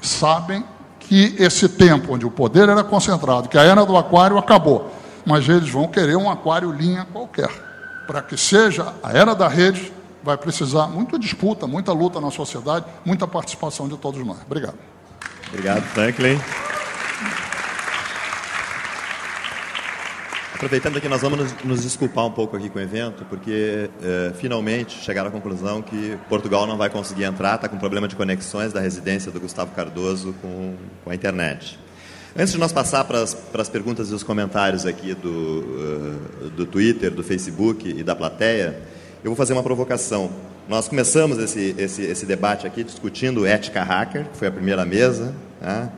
sabem que esse tempo onde o poder era concentrado, que a era do aquário acabou, mas eles vão querer um aquário linha qualquer. Para que seja a era da rede, vai precisar muita disputa, muita luta na sociedade, muita participação de todos nós. Obrigado. Obrigado, Franklin. Aproveitando que nós vamos nos desculpar um pouco aqui com o evento, porque finalmente chegaram à conclusão que Portugal não vai conseguir entrar, está com problema de conexões da residência do Gustavo Cardoso com a internet. Antes de nós passar para as perguntas e os comentários aqui do Twitter, do Facebook e da plateia, eu vou fazer uma provocação. Nós começamos esse debate aqui discutindo ética hacker, que foi a primeira mesa, né?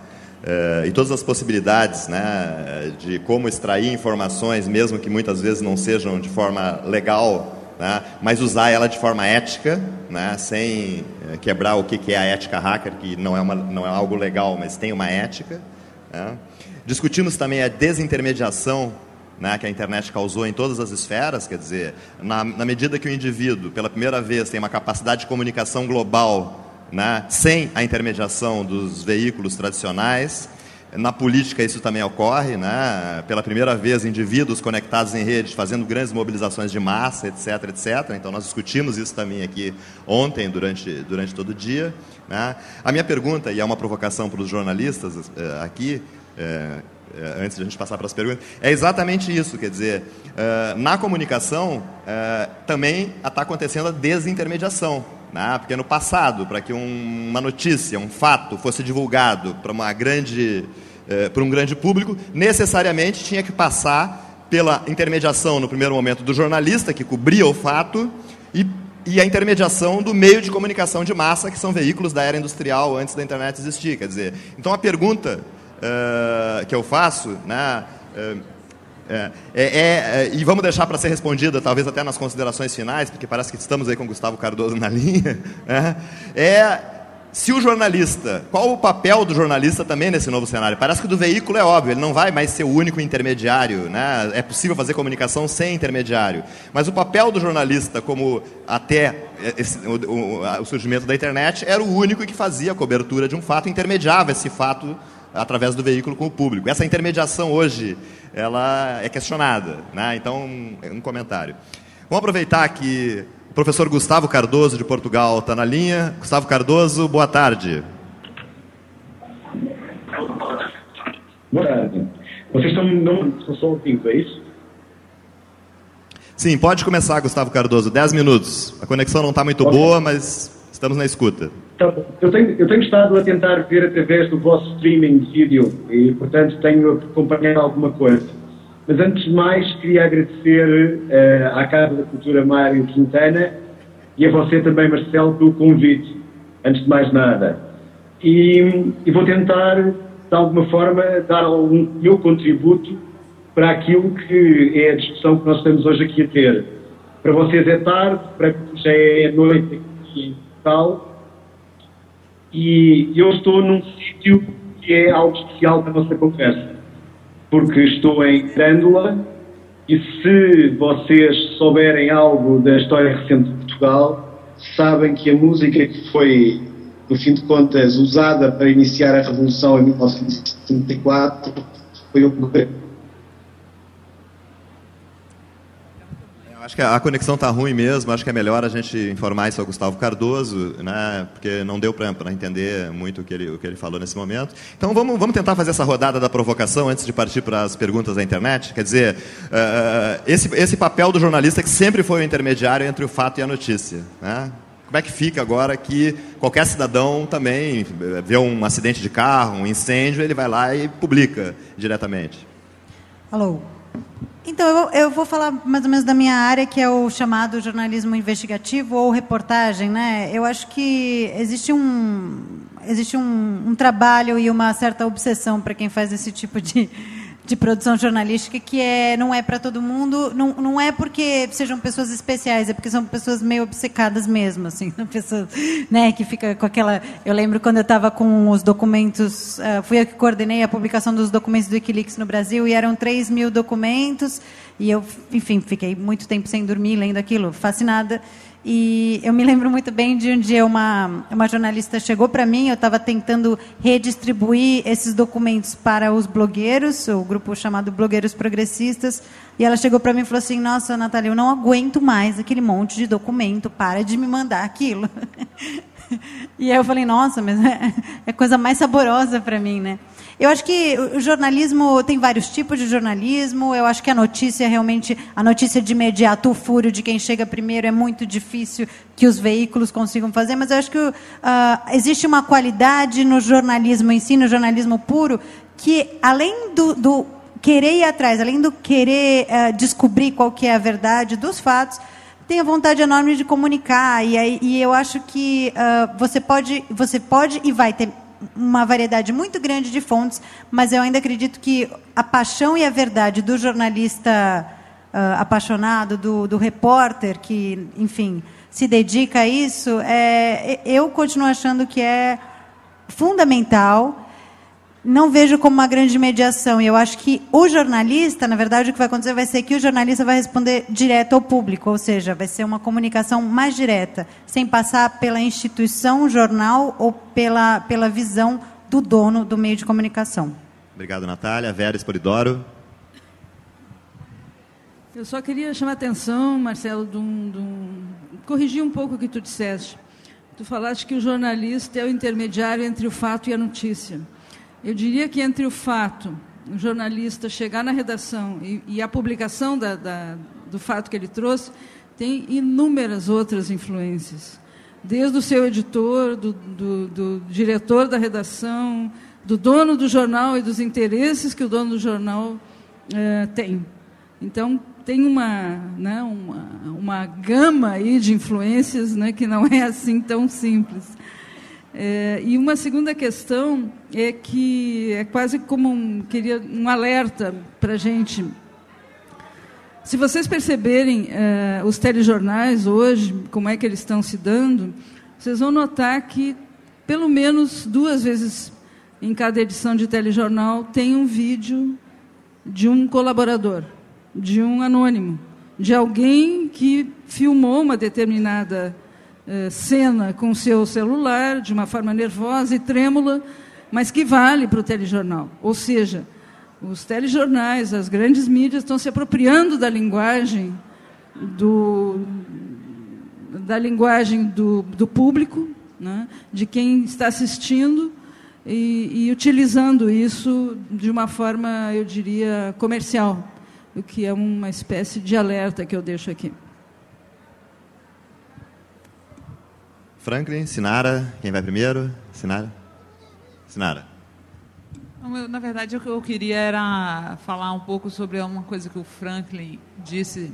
E todas as possibilidades, né, de como extrair informações, mesmo que muitas vezes não sejam de forma legal, né, mas usar ela de forma ética, né, sem quebrar o que é a ética hacker, que não é algo legal, mas tem uma ética, né. Discutimos também a desintermediação, né, que a internet causou em todas as esferas, quer dizer, na medida que o indivíduo, pela primeira vez, tem uma capacidade de comunicação global, né, sem a intermediação dos veículos tradicionais. Na política isso também ocorre, né, pela primeira vez indivíduos conectados em rede, fazendo grandes mobilizações de massa, etc, etc. Então nós discutimos isso também aqui ontem, durante todo o dia, né. A minha pergunta, e é uma provocação para os jornalistas aqui, antes de a gente passar para as perguntas, é exatamente isso, quer dizer, na comunicação também está acontecendo a desintermediação, né? Porque no passado, para que uma notícia, um fato fosse divulgado para um grande público, necessariamente tinha que passar pela intermediação, no primeiro momento, do jornalista que cobria o fato e a intermediação do meio de comunicação de massa, que são veículos da era industrial antes da internet existir. Quer dizer, então a pergunta que eu faço, né, e vamos deixar para ser respondida, talvez até nas considerações finais, porque parece que estamos aí com o Gustavo Cardoso na linha, né, se o jornalista, qual o papel do jornalista também nesse novo cenário? Parece que do veículo é óbvio, ele não vai mais ser o único intermediário, né? É possível fazer comunicação sem intermediário, mas o papel do jornalista, como até o surgimento da internet, era o único que fazia a cobertura de um fato, intermediava esse fato através do veículo com o público. Essa intermediação hoje, ela é questionada, né? Então, um comentário. Vamos aproveitar que o professor Gustavo Cardoso, de Portugal, está na linha. Gustavo Cardoso, boa tarde. Boa tarde. Vocês estão só ouvindo, é isso? Sim, pode começar, Gustavo Cardoso. 10 minutos. A conexão não está muito boa, mas estamos na escuta. Então, eu tenho estado a tentar ver através do vosso streaming de vídeo e, portanto, tenho acompanhado alguma coisa. Mas antes de mais, queria agradecer à Casa da Cultura Mário Quintana e a você também, Marcelo, pelo convite, antes de mais nada. E vou tentar, de alguma forma, dar um meu contributo para aquilo que é a discussão que nós estamos hoje aqui a ter. Para vocês é tarde, para mim já é noite aqui em Portugal, e eu estou num sítio que é algo especial para a nossa conversa, porque estou em Grândola, e se vocês souberem algo da história recente de Portugal, sabem que a música que foi, no fim de contas, usada para iniciar a Revolução em 1974 foi o Acho que a conexão está ruim mesmo, acho que é melhor a gente informar isso ao Gustavo Cardoso, né, porque não deu para entender muito o que ele falou nesse momento. Então vamos tentar fazer essa rodada da provocação antes de partir para as perguntas da internet. Quer dizer, esse papel do jornalista que sempre foi o intermediário entre o fato e a notícia, né? Como é que fica agora que qualquer cidadão também vê um acidente de carro, um incêndio, ele vai lá e publica diretamente? Alô. Então, eu vou falar mais ou menos da minha área, que é o chamado jornalismo investigativo ou reportagem, né? Eu acho que existe um trabalho e uma certa obsessão para quem faz esse tipo de produção jornalística, que não é para todo mundo, não é porque sejam pessoas especiais, é porque são pessoas meio obcecadas mesmo, assim, pessoas, né, que fica com aquela... Eu lembro quando eu estava com os documentos, fui eu que coordenei a publicação dos documentos do Wikileaks no Brasil, e eram 3.000 documentos, e eu, enfim, fiquei muito tempo sem dormir, lendo aquilo, fascinada. E eu me lembro muito bem de um dia uma jornalista chegou para mim, eu estava tentando redistribuir esses documentos para os blogueiros, o grupo chamado Blogueiros Progressistas, e ela chegou para mim e falou assim: nossa, Natália, eu não aguento mais aquele monte de documento, para de me mandar aquilo. E aí eu falei, nossa, mas é coisa mais saborosa para mim, né? Eu acho que o jornalismo tem vários tipos de jornalismo. Eu acho que a notícia realmente, a notícia de imediato, o furo de quem chega primeiro é muito difícil que os veículos consigam fazer, mas eu acho que existe uma qualidade no jornalismo em si, no jornalismo puro, que além do querer ir atrás, além do querer descobrir qual que é a verdade dos fatos, tem a vontade enorme de comunicar, e eu acho que você pode e vai ter uma variedade muito grande de fontes, mas eu ainda acredito que a paixão e a verdade do jornalista apaixonado, do repórter que, enfim, se dedica a isso, eu continuo achando que é fundamental. Não vejo como uma grande mediação. E eu acho que o jornalista, na verdade, o que vai acontecer vai ser que o jornalista vai responder direto ao público, ou seja, vai ser uma comunicação mais direta, sem passar pela instituição jornal ou pela visão do dono do meio de comunicação. Obrigado, Natália. Vera Espolidoro. Eu só queria chamar a atenção, Marcelo, corrigir um pouco o que tu disseste. Tu falaste que o jornalista é o intermediário entre o fato e a notícia. Eu diria que entre o fato, o jornalista chegar na redação e a publicação do fato que ele trouxe, tem inúmeras outras influências. Desde o seu editor, do diretor da redação, do dono do jornal e dos interesses que o dono do jornal tem. Então, tem uma gama aí de influências, né, que não é assim tão simples. E uma segunda questão é que é quase como um alerta para a gente. Se vocês perceberem os telejornais hoje, como é que eles estão se dando, vocês vão notar que pelo menos 2 vezes em cada edição de telejornal tem um vídeo de um colaborador, de um anônimo, de alguém que filmou uma determinada cena com o seu celular, de uma forma nervosa e trêmula, mas que vale para o telejornal. Ou seja, os telejornais, as grandes mídias estão se apropriando da linguagem do público, né, de quem está assistindo, e utilizando isso de uma forma, eu diria, comercial, o que é uma espécie de alerta que eu deixo aqui. Franklin, Sinara, quem vai primeiro? Sinara? Na verdade, o que eu queria era falar um pouco sobre uma coisa que o Franklin disse,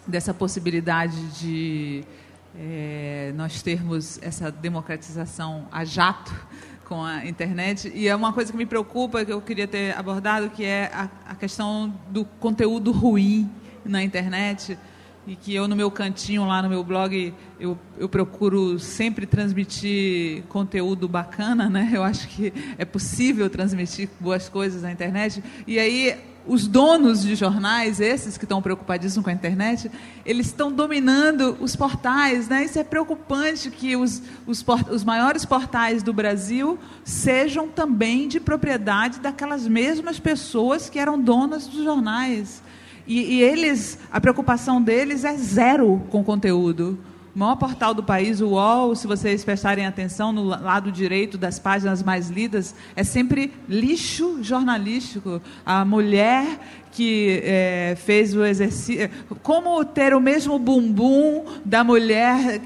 dessa possibilidade de nós termos essa democratização a jato com a internet. E é uma coisa que me preocupa, que eu queria ter abordado, que é a questão do conteúdo ruim na internet, e que eu, no meu cantinho, lá no meu blog, eu procuro sempre transmitir conteúdo bacana, né? Eu acho que é possível transmitir boas coisas na internet. E aí, os donos de jornais, esses que estão preocupadíssimos com a internet, eles estão dominando os portais, né? Isso é preocupante, que os maiores portais do Brasil sejam também de propriedade daquelas mesmas pessoas que eram donas dos jornais. E eles, a preocupação deles é zero com conteúdo. O maior portal do país, o UOL, se vocês prestarem atenção no lado direito das páginas mais lidas, é sempre lixo jornalístico. A mulher que fez o exercício... Como ter o mesmo bumbum da mulher,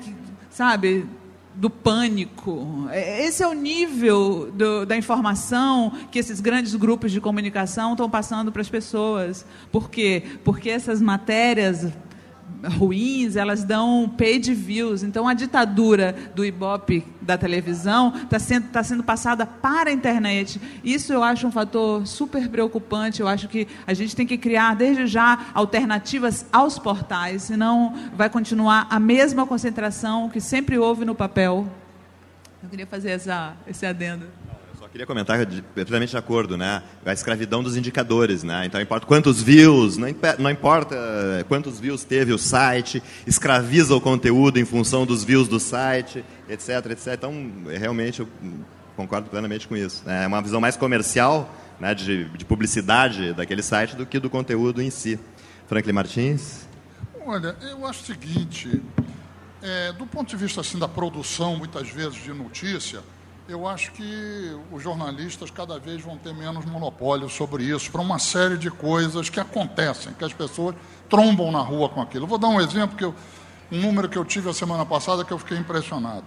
sabe, do Pânico. Esse é o nível da informação que esses grandes grupos de comunicação estão passando para as pessoas. Por quê? Porque essas matérias ruins, elas dão page views. Então, a ditadura do Ibope da televisão está sendo passada para a internet. Isso eu acho um fator super preocupante. Eu acho que a gente tem que criar, desde já, alternativas aos portais, senão vai continuar a mesma concentração que sempre houve no papel. Eu queria fazer esse adendo. Queria comentar, perfeitamente de acordo, né? A escravidão dos indicadores, né? Então, importa quantos views, não importa quantos views teve o site, escraviza o conteúdo em função dos views do site, etc, etc. Então, realmente, eu concordo plenamente com isso. É uma visão mais comercial, né, de publicidade daquele site do que do conteúdo em si. Franklin Martins? Olha, eu acho o seguinte, do ponto de vista assim, da produção, muitas vezes, de notícia, eu acho que os jornalistas cada vez vão ter menos monopólio sobre isso, para uma série de coisas que acontecem, que as pessoas trombam na rua com aquilo. Eu vou dar um exemplo, um número que eu tive a semana passada que eu fiquei impressionado.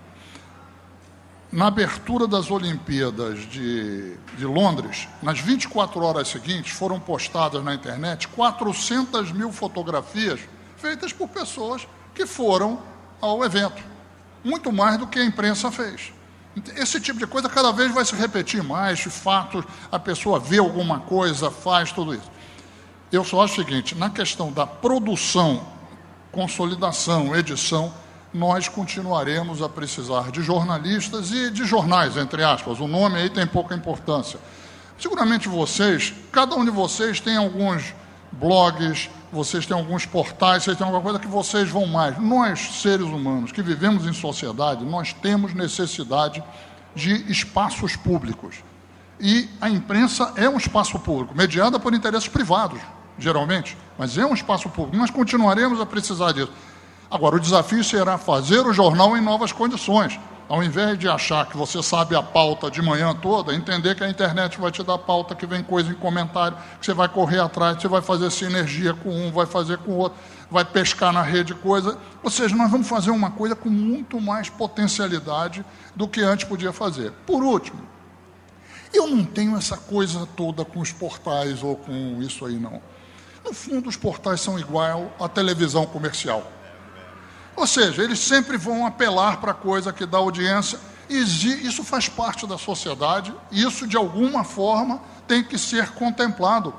Na abertura das Olimpíadas de Londres, nas 24 horas seguintes, foram postadas na internet 400 mil fotografias feitas por pessoas que foram ao evento. Muito mais do que a imprensa fez. Esse tipo de coisa cada vez vai se repetir mais, de fato, a pessoa vê alguma coisa, faz tudo isso. Eu só acho o seguinte, na questão da produção, consolidação, edição, nós continuaremos a precisar de jornalistas e de jornais, entre aspas. O nome aí tem pouca importância. Seguramente vocês, cada um de vocês tem alguns blogs, vocês têm alguns portais, vocês têm alguma coisa que vocês vão mais. Nós, seres humanos, que vivemos em sociedade, nós temos necessidade de espaços públicos. E a imprensa é um espaço público, mediada por interesses privados, geralmente, mas é um espaço público. Nós continuaremos a precisar disso. Agora, o desafio será fazer o jornal em novas condições. Ao invés de achar que você sabe a pauta de manhã toda, entender que a internet vai te dar pauta, que vem coisa em comentário, que você vai correr atrás, que você vai fazer sinergia com um, vai fazer com o outro, vai pescar na rede coisa. Ou seja, nós vamos fazer uma coisa com muito mais potencialidade do que antes podia fazer. Por último, eu não tenho essa coisa toda com os portais ou com isso aí, não. No fundo, os portais são igual à televisão comercial. Ou seja, eles sempre vão apelar para a coisa que dá audiência. Isso faz parte da sociedade, e isso, de alguma forma, tem que ser contemplado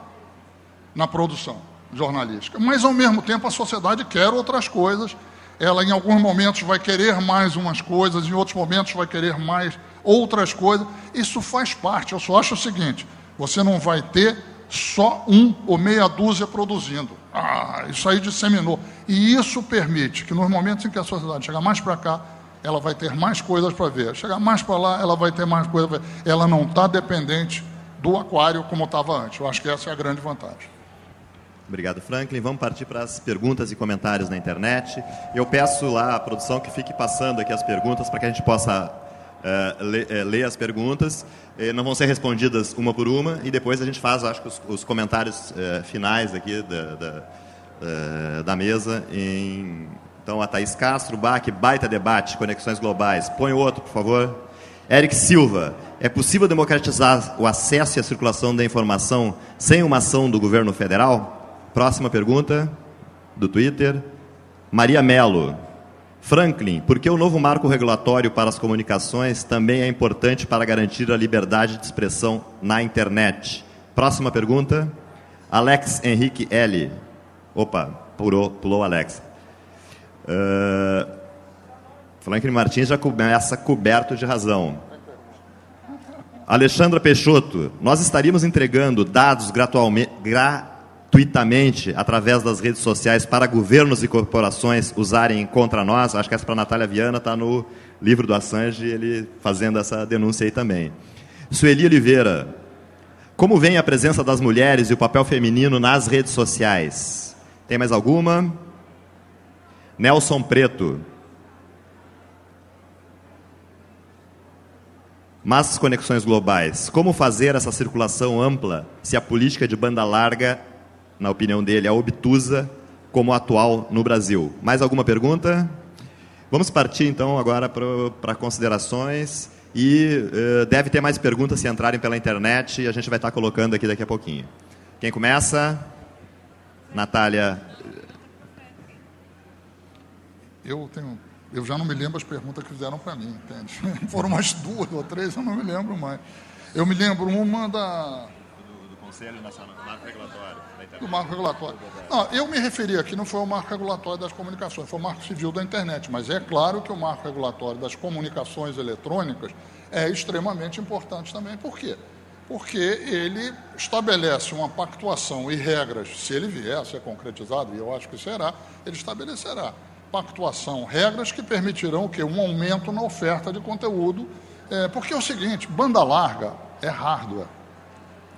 na produção jornalística. Mas, ao mesmo tempo, a sociedade quer outras coisas. Ela, em alguns momentos, vai querer mais umas coisas, em outros momentos, vai querer mais outras coisas. Isso faz parte. Eu só acho o seguinte, você não vai ter só um ou meia dúzia produzindo. Isso aí disseminou. E isso permite que, nos momentos em que a sociedade chegar mais para cá, ela vai ter mais coisas para ver. Chegar mais para lá, ela vai ter mais coisas para ver. Ela não está dependente do aquário como estava antes. Eu acho que essa é a grande vantagem. Obrigado, Franklin. Vamos partir para as perguntas e comentários na internet. Eu peço lá à produção que fique passando aqui as perguntas para que a gente possa ler as perguntas. Não vão ser respondidas uma por uma, e depois a gente faz, acho que, os comentários finais aqui da mesa. Então, a Thaís Castro, Bach, baita debate, conexões globais. Põe o outro, por favor. Eric Silva, é possível democratizar o acesso e a circulação da informação sem uma ação do governo federal? Próxima pergunta, do Twitter. Maria Melo. Franklin, por que o novo marco regulatório para as comunicações também é importante para garantir a liberdade de expressão na internet? Próxima pergunta. Alex Henrique L. Opa, pulou Alex. Franklin Martins já começa coberto de razão. Alexandra Peixoto, nós estaríamos entregando dados gratuitamente através das redes sociais para governos e corporações usarem contra nós? Acho que essa para a Natália Viana está no livro do Assange, ele fazendo essa denúncia aí também. Sueli Oliveira, como vem a presença das mulheres e o papel feminino nas redes sociais? Tem mais alguma? Nelson Preto. Massas conexões globais. Como fazer essa circulação ampla se a política de banda larga, na opinião dele, é obtusa como a atual no Brasil? Mais alguma pergunta? Vamos partir, então, agora para considerações. E deve ter mais perguntas se entrarem pela internet e a gente vai estar colocando aqui daqui a pouquinho. Quem começa? Natália. Eu já não me lembro as perguntas que fizeram para mim, entende? Foram umas 2 ou 3, eu não me lembro mais. Eu me lembro uma Do Conselho Nacional do Marco Regulatório. Do marco regulatório. Não, eu me referi aqui, não foi o marco regulatório das comunicações, foi o marco civil da internet, mas é claro que o marco regulatório das comunicações eletrônicas é extremamente importante também. Por quê? Porque ele estabelece uma pactuação e regras, se ele vier a ser concretizado, e eu acho que será, ele estabelecerá pactuação, regras que permitirão o quê? Um aumento na oferta de conteúdo, porque é o seguinte, banda larga é hardware,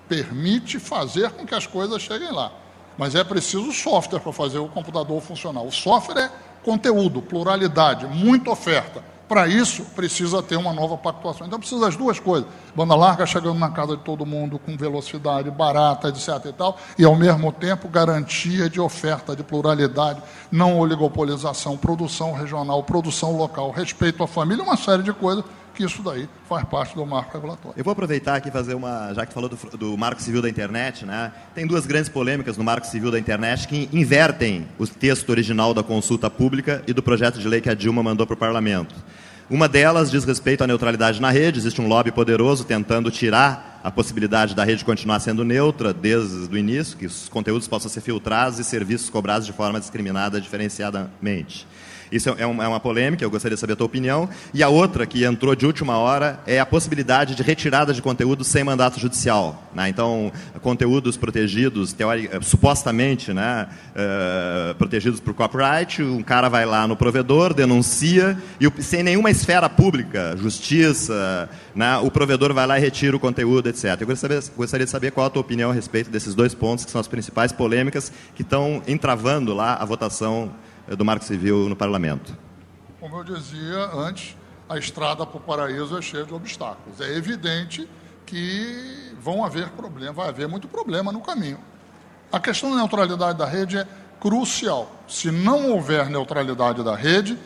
permite fazer com que as coisas cheguem lá, mas é preciso software para fazer o computador funcionar. O software é conteúdo, pluralidade, muita oferta. Para isso, precisa ter uma nova pactuação. Então, precisa das duas coisas. Banda larga chegando na casa de todo mundo, com velocidade barata, etc. e tal, e, ao mesmo tempo, garantia de oferta, de pluralidade, não oligopolização, produção regional, produção local, respeito à família, uma série de coisas que isso daí faz parte do marco regulatório. Eu vou aproveitar aqui e fazer uma... Já que falou do Marco Civil da Internet, né? Tem 2 grandes polêmicas no Marco Civil da Internet que invertem o texto original da consulta pública e do projeto de lei que a Dilma mandou para o Parlamento. Uma delas diz respeito à neutralidade na rede. Existe um lobby poderoso tentando tirar a possibilidade da rede continuar sendo neutra desde o início, que os conteúdos possam ser filtrados e serviços cobrados de forma discriminada, diferenciadamente. Isso é uma polêmica, eu gostaria de saber a tua opinião. E a outra, que entrou de última hora, é a possibilidade de retirada de conteúdo sem mandato judicial, né? Então, conteúdos protegidos, supostamente, né, protegidos por copyright, um cara vai lá no provedor, denuncia, e sem nenhuma esfera pública, justiça, né, o provedor vai lá e retira o conteúdo, etc. Eu gostaria de saber qual a tua opinião a respeito desses 2 pontos, que são as principais polêmicas que estão entravando lá a votação do Marco Civil no Parlamento. Como eu dizia antes, a estrada para o paraíso é cheia de obstáculos. É evidente que vai haver muito problema no caminho. A questão da neutralidade da rede é crucial. Se não houver neutralidade da rede,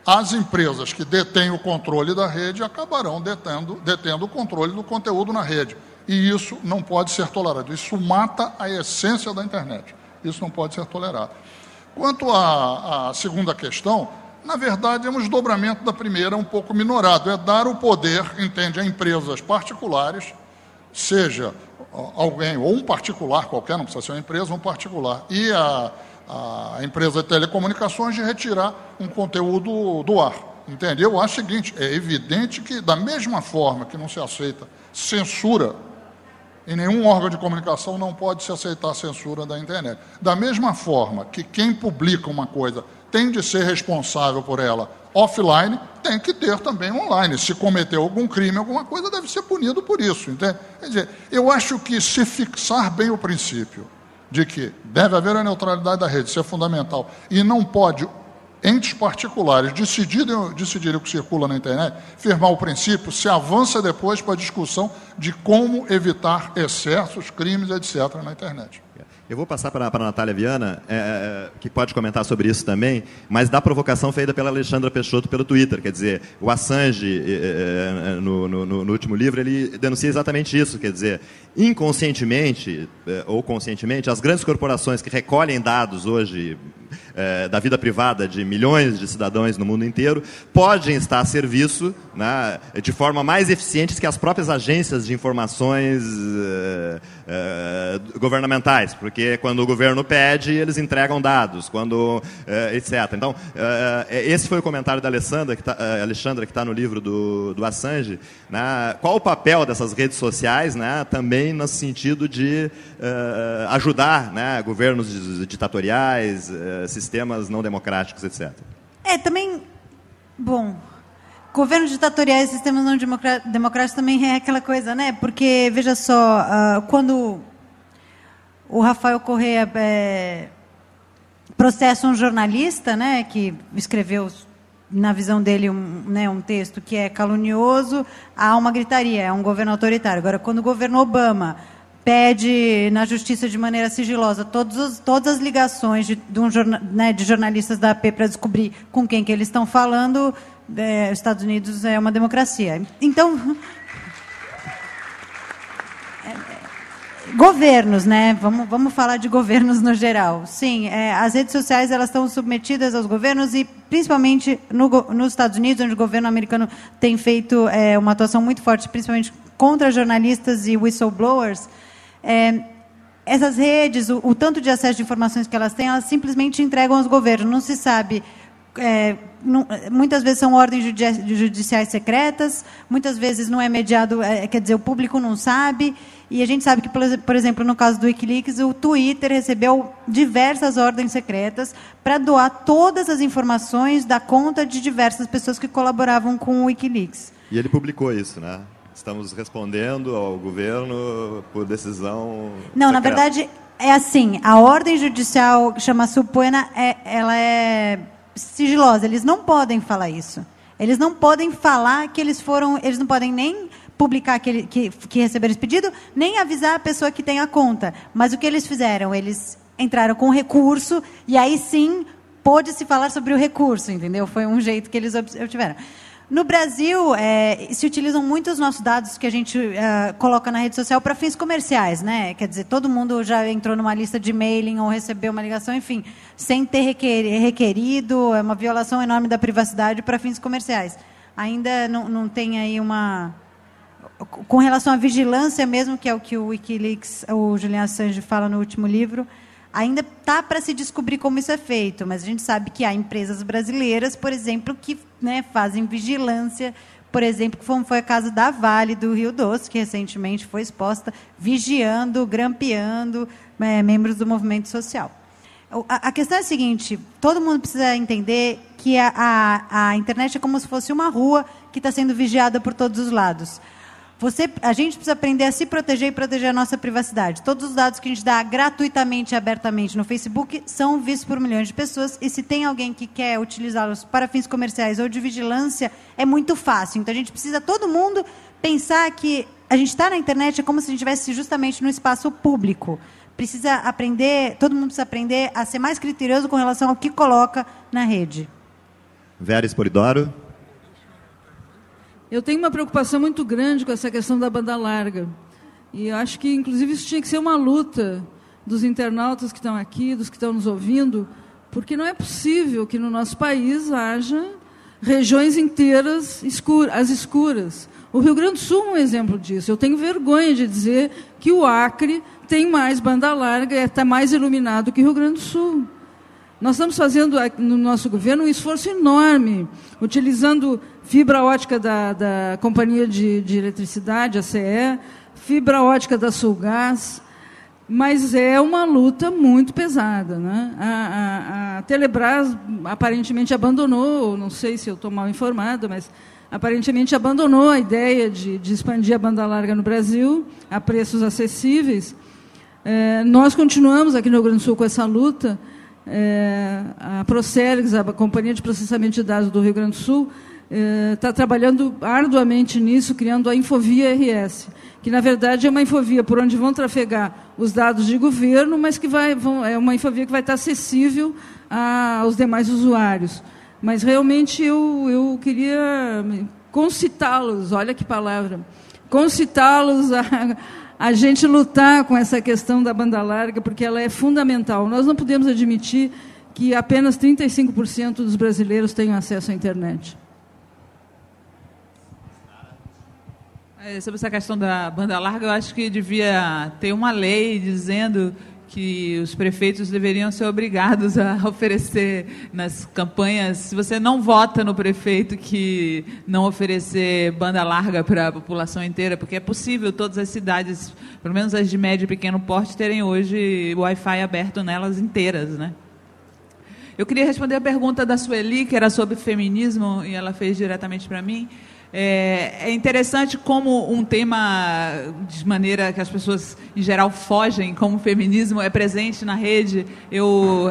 as empresas que detêm o controle da rede acabarão detendo o controle do conteúdo na rede. E isso não pode ser tolerado. Isso mata a essência da internet. Isso não pode ser tolerado. Quanto à segunda questão, na verdade, é um desdobramento da primeira um pouco minorado. É dar o poder, entende, a empresas particulares, seja alguém, ou um particular qualquer, não precisa ser uma empresa, um particular, e a empresa de telecomunicações de retirar um conteúdo do ar. Entende? Eu acho o seguinte, é evidente que, da mesma forma que não se aceita censura, em nenhum órgão de comunicação não pode se aceitar a censura da internet. Da mesma forma que quem publica uma coisa tem de ser responsável por ela offline, tem que ter também online. Se cometeu algum crime, alguma coisa, deve ser punido por isso. Entende? Quer dizer, eu acho que se fixar bem o princípio de que deve haver a neutralidade da rede, isso é fundamental, e não pode entes particulares decidirem o que circula na internet, firmar o princípio, se avança depois para a discussão de como evitar excessos, crimes, etc. na internet. Eu vou passar para a Natália Viana, que pode comentar sobre isso também, mas da provocação feita pela Alexandra Peixoto pelo Twitter. Quer dizer, o Assange, no último livro, ele denuncia exatamente isso. Quer dizer, inconscientemente ou conscientemente, as grandes corporações que recolhem dados hoje da vida privada de milhões de cidadãos no mundo inteiro podem estar a serviço, né, de forma mais eficiente que as próprias agências de informações governamentais, porque quando o governo pede, eles entregam dados, etc. Então, esse foi o comentário da Alexandra, que está no livro do Assange, né? Qual o papel dessas redes sociais, né, também no sentido de ajudar, né, governos ditatoriais, sistemas não democráticos, etc. Também, bom, governos ditatoriais, sistemas não democráticos também é aquela coisa, né? Porque, veja só, quando o Rafael Correa processa um jornalista, né, que escreveu, na visão dele, um texto que é calunioso, há uma gritaria, é um governo autoritário. Agora, quando o governo Obama pede na justiça de maneira sigilosa todas as ligações de jornalistas da AP para descobrir com quem que eles estão falando, os Estados Unidos é uma democracia. Então, governos, né? Vamos falar de governos no geral. Sim, as redes sociais elas estão submetidas aos governos e, principalmente, nos Estados Unidos, onde o governo americano tem feito uma atuação muito forte, principalmente contra jornalistas e whistleblowers. Essas redes, o tanto de acesso de informações que elas têm, elas simplesmente entregam aos governos. Não se sabe... muitas vezes são ordens judiciais secretas, muitas vezes não é mediado, quer dizer, o público não sabe, e a gente sabe que, por exemplo, no caso do Wikileaks, o Twitter recebeu diversas ordens secretas para doar todas as informações da conta de diversas pessoas que colaboravam com o Wikileaks. E ele publicou isso, né? Estamos respondendo ao governo por decisão Não, secreta. Na verdade, é assim, a ordem judicial, que chama subpoena, ela é sigilosa, eles não podem falar isso. Eles não podem falar que eles não podem nem publicar que receberam esse pedido, nem avisar a pessoa que tem a conta. Mas o que eles fizeram? Eles entraram com recurso, e aí sim pôde-se falar sobre o recurso, entendeu? Foi um jeito que eles obtiveram. No Brasil, se utilizam muito os nossos dados que a gente coloca na rede social para fins comerciais, né? Quer dizer, todo mundo já entrou numa lista de mailing ou recebeu uma ligação, enfim, sem ter requerido, é uma violação enorme da privacidade para fins comerciais. Ainda não tem aí uma... Com relação à vigilância mesmo, que é o que o Wikileaks, o Julian Assange fala no último livro, ainda está para se descobrir como isso é feito, mas a gente sabe que há empresas brasileiras, por exemplo, que fazem vigilância, por exemplo, como foi o caso da Vale do Rio Doce, que recentemente foi exposta, vigiando, grampeando membros do movimento social. A questão é a seguinte, todo mundo precisa entender que a internet é como se fosse uma rua que está sendo vigiada por todos os lados. A gente precisa aprender a se proteger e proteger a nossa privacidade. Todos os dados que a gente dá gratuitamente e abertamente no Facebook são vistos por milhões de pessoas, e se tem alguém que quer utilizá-los para fins comerciais ou de vigilância, é muito fácil. Então, a gente precisa, todo mundo, pensar que a gente está na internet é como se a gente estivesse justamente no espaço público. Precisa aprender, todo mundo precisa aprender a ser mais criterioso com relação ao que coloca na rede. Vera Espolidoro. Eu tenho uma preocupação muito grande com essa questão da banda larga. E eu acho que, inclusive, isso tinha que ser uma luta dos internautas que estão aqui, dos que estão nos ouvindo, porque não é possível que no nosso país haja regiões inteiras escuras. O Rio Grande do Sul é um exemplo disso. Eu tenho vergonha de dizer que o Acre tem mais banda larga e está mais iluminado que o Rio Grande do Sul. Nós estamos fazendo, no nosso governo, um esforço enorme, utilizando fibra ótica da Companhia de Eletricidade, a CE, fibra ótica da Sulgás, mas é uma luta muito pesada, né? A Telebrás aparentemente abandonou, não sei se eu estou mal informada, mas aparentemente abandonou a ideia de expandir a banda larga no Brasil a preços acessíveis. Nós continuamos aqui no Rio Grande do Sul com essa luta. A Procergs, a Companhia de Processamento de Dados do Rio Grande do Sul, está trabalhando arduamente nisso, criando a Infovia RS, que, na verdade, é uma infovia por onde vão trafegar os dados de governo, mas que é uma infovia que vai estar acessível aos demais usuários. Mas, realmente, eu queria concitá-los, olha que palavra, concitá-los a gente lutar com essa questão da banda larga, porque ela é fundamental. Nós não podemos admitir que apenas 35% dos brasileiros tenham acesso à internet. Sobre essa questão da banda larga, eu acho que devia ter uma lei dizendo que os prefeitos deveriam ser obrigados a oferecer nas campanhas. Se você não vota no prefeito que não oferecer banda larga para a população inteira, porque é possível todas as cidades, pelo menos as de médio e pequeno porte, terem hoje Wi-Fi aberto nelas inteiras, né? Eu queria responder a pergunta da Sueli, que era sobre feminismo, e ela fez diretamente para mim. É interessante como um tema, de maneira que as pessoas, em geral, fogem, como o feminismo é presente na rede. Eu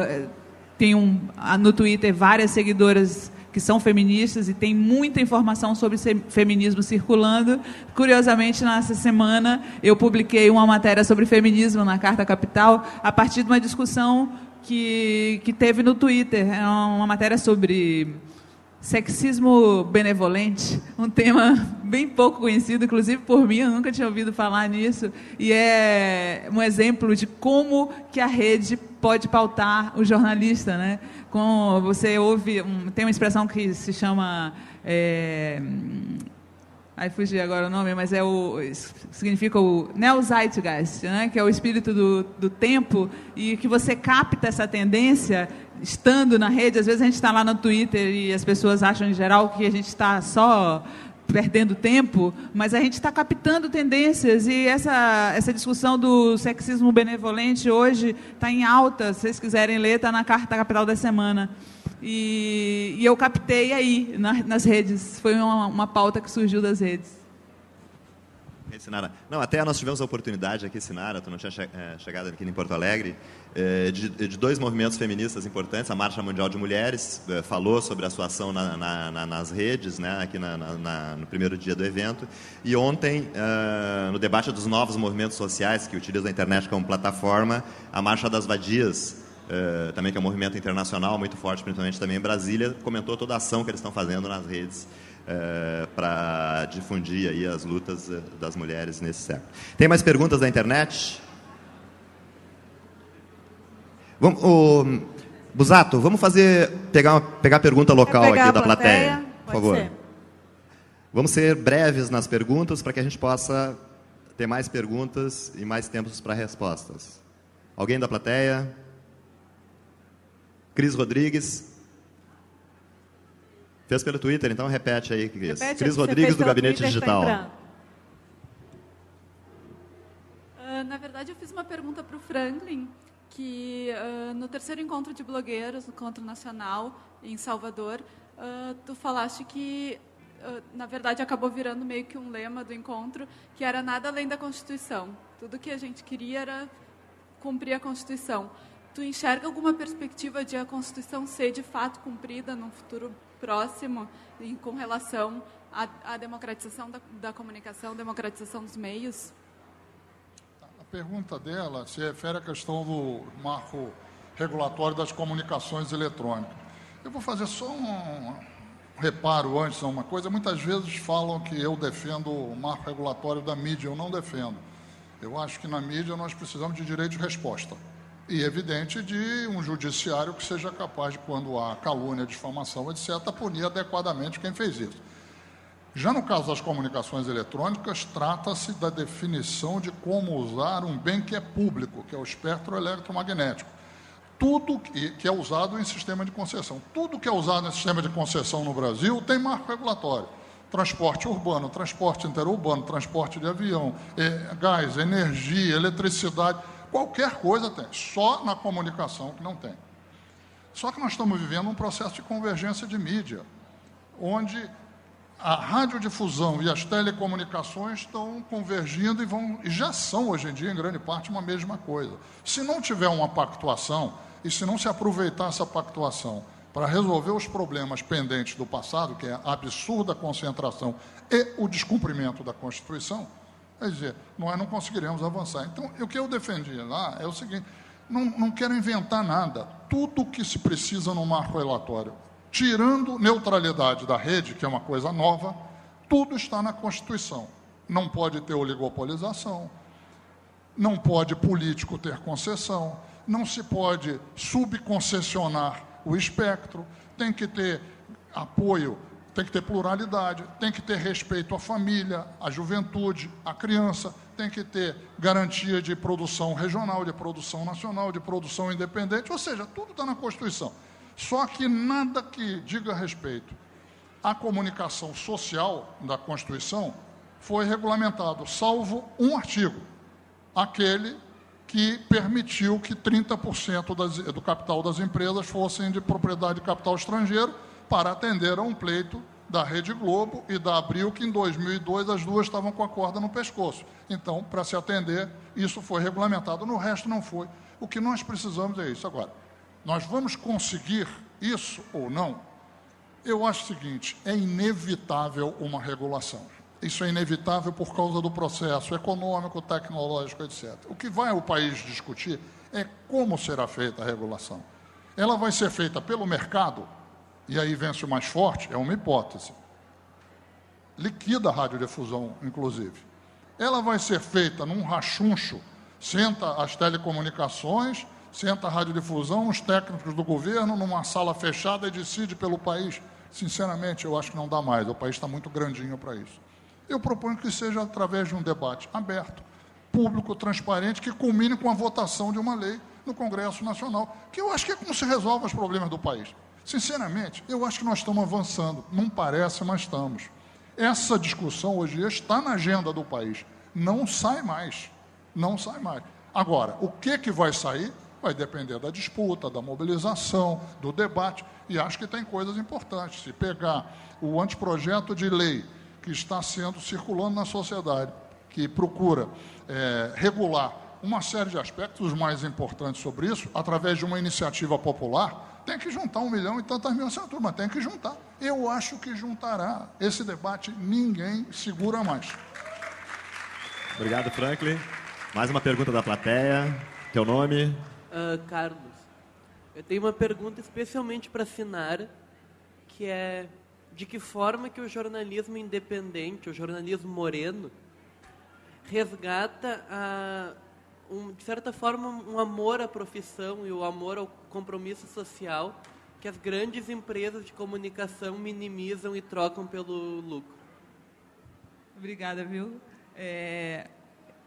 tenho no Twitter várias seguidoras que são feministas e tem muita informação sobre feminismo circulando. Curiosamente, nessa semana, eu publiquei uma matéria sobre feminismo na Carta Capital, a partir de uma discussão que teve no Twitter. É uma matéria sobre sexismo benevolente, um tema bem pouco conhecido, inclusive por mim, eu nunca tinha ouvido falar nisso, e é um exemplo de como que a rede pode pautar o jornalista, né? Como você ouve, tem uma expressão que se chama... Aí fugi agora o nome, mas significa o Neo-Zeitgeist, né? Que é o espírito do tempo, e que você capta essa tendência estando na rede. Às vezes a gente está lá no Twitter e as pessoas acham, em geral, que a gente está só perdendo tempo, mas a gente está captando tendências, e essa discussão do sexismo benevolente hoje está em alta. Se vocês quiserem ler, está na Carta Capital da semana. E eu captei aí, nas redes. Foi uma pauta que surgiu das redes. Sinara. Não, até nós tivemos a oportunidade aqui, Sinara, tu não tinha chegado aqui em Porto Alegre, de dois movimentos feministas importantes. A Marcha Mundial de Mulheres falou sobre a sua ação nas redes, né, aqui no primeiro dia do evento. E ontem, no debate dos novos movimentos sociais que utilizam a internet como plataforma, a Marcha das Vadias, também que é um movimento internacional muito forte, principalmente também em Brasília, comentou toda a ação que eles estão fazendo nas redes para difundir aí as lutas das mulheres nesse século. Tem mais perguntas da internet? Busato, vamos pegar a pergunta local aqui da plateia, por favor. Ser. Vamos ser breves nas perguntas para que a gente possa ter mais perguntas e mais tempos para respostas. Alguém da plateia? Cris Rodrigues. Fez pelo Twitter, então repete aí, Cris. Cris Rodrigues, do Gabinete Digital. Na verdade, eu fiz uma pergunta para o Franklin, que no terceiro encontro de blogueiros, no Encontro Nacional, em Salvador, tu falaste que, na verdade, acabou virando meio que um lema do encontro, que era nada além da Constituição. Tudo que a gente queria era cumprir a Constituição. Tu enxerga alguma perspectiva de a Constituição ser, de fato, cumprida num futuro próximo com relação à democratização da comunicação, democratização dos meios? A pergunta dela se refere à questão do marco regulatório das comunicações eletrônicas. Eu vou fazer só um reparo antes a uma coisa. Muitas vezes falam que eu defendo o marco regulatório da mídia. Eu não defendo. Eu acho que na mídia nós precisamos de direito de resposta. E, evidente, de um judiciário que seja capaz de, quando há calúnia, difamação, etc., punir adequadamente quem fez isso. Já no caso das comunicações eletrônicas, trata-se da definição de como usar um bem que é público, que é o espectro eletromagnético. Tudo que é usado em sistema de concessão. Tudo que é usado em sistema de concessão no Brasil tem marco regulatório. Transporte urbano, transporte interurbano, transporte de avião, gás, energia, eletricidade... Qualquer coisa tem, só na comunicação que não tem. Só que nós estamos vivendo um processo de convergência de mídia, onde a radiodifusão e as telecomunicações estão convergindo e já são, hoje em dia, em grande parte, uma mesma coisa. Se não tiver uma pactuação, e se não se aproveitar essa pactuação para resolver os problemas pendentes do passado, que é a absurda concentração e o descumprimento da Constituição, Quer dizer, nós não conseguiremos avançar. Então, o que eu defendi lá é o seguinte, não quero inventar nada. Tudo o que se precisa no marco relatório, tirando neutralidade da rede, que é uma coisa nova, tudo está na Constituição. Não pode ter oligopolização, não pode político ter concessão, não se pode subconcessionar o espectro, tem que ter apoio, tem que ter pluralidade, tem que ter respeito à família, à juventude, à criança, tem que ter garantia de produção regional, de produção nacional, de produção independente, ou seja, tudo está na Constituição. Só que nada que diga respeito à comunicação social da Constituição foi regulamentado, salvo um artigo, aquele que permitiu que 30% do capital das empresas fossem de propriedade de capital estrangeiro para atender a um pleito da Rede Globo e da Abril, que em 2002 as duas estavam com a corda no pescoço. Então, para se atender, isso foi regulamentado, no resto não foi. O que nós precisamos é isso. Agora, nós vamos conseguir isso ou não? Eu acho o seguinte, é inevitável uma regulação. Isso é inevitável por causa do processo econômico, tecnológico, etc. O que vai o país discutir é como será feita a regulação. Ela vai ser feita pelo mercado, e aí vence o mais forte, é uma hipótese. Liquida a radiodifusão, inclusive. Ela vai ser feita num rachuncho, senta as telecomunicações, senta a radiodifusão, os técnicos do governo, numa sala fechada e decide pelo país. Sinceramente, eu acho que não dá mais, o país está muito grandinho para isso. Eu proponho que seja através de um debate aberto, público, transparente, que culmine com a votação de uma lei no Congresso Nacional, que eu acho que é como se resolve os problemas do país. Sinceramente, eu acho que nós estamos avançando, não parece, mas estamos. Essa discussão hoje está na agenda do país, não sai mais, não sai mais. Agora, o que vai sair vai depender da disputa, da mobilização, do debate, e acho que tem coisas importantes. Se pegar o anteprojeto de lei que está sendo circulando na sociedade, que procura regular uma série de aspectos mais importantes sobre isso, através de uma iniciativa popular, tem que juntar 1 milhão e tantas mil assinaturas, mas tem que juntar. Eu acho que juntará. Esse debate ninguém segura mais. Obrigado, Franklin. Mais uma pergunta da plateia. Teu nome? Carlos, eu tenho uma pergunta especialmente para a Sinara, que é de que forma que o jornalismo independente, o jornalismo moreno, resgata, de certa forma, um amor à profissão e o amor ao compromisso social que as grandes empresas de comunicação minimizam e trocam pelo lucro. Obrigada, viu?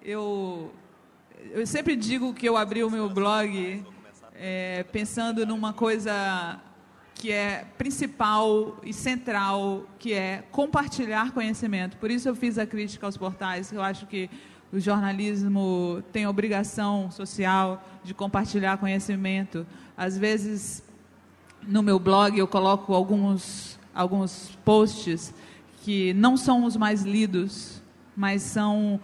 Eu sempre digo que eu abri o meu blog pensando numa coisa que é principal e central, que é compartilhar conhecimento. Por isso eu fiz a crítica aos portais. Eu acho que o jornalismo tem a obrigação social de compartilhar conhecimento. Às vezes, no meu blog, eu coloco alguns posts que não são os mais lidos, mas são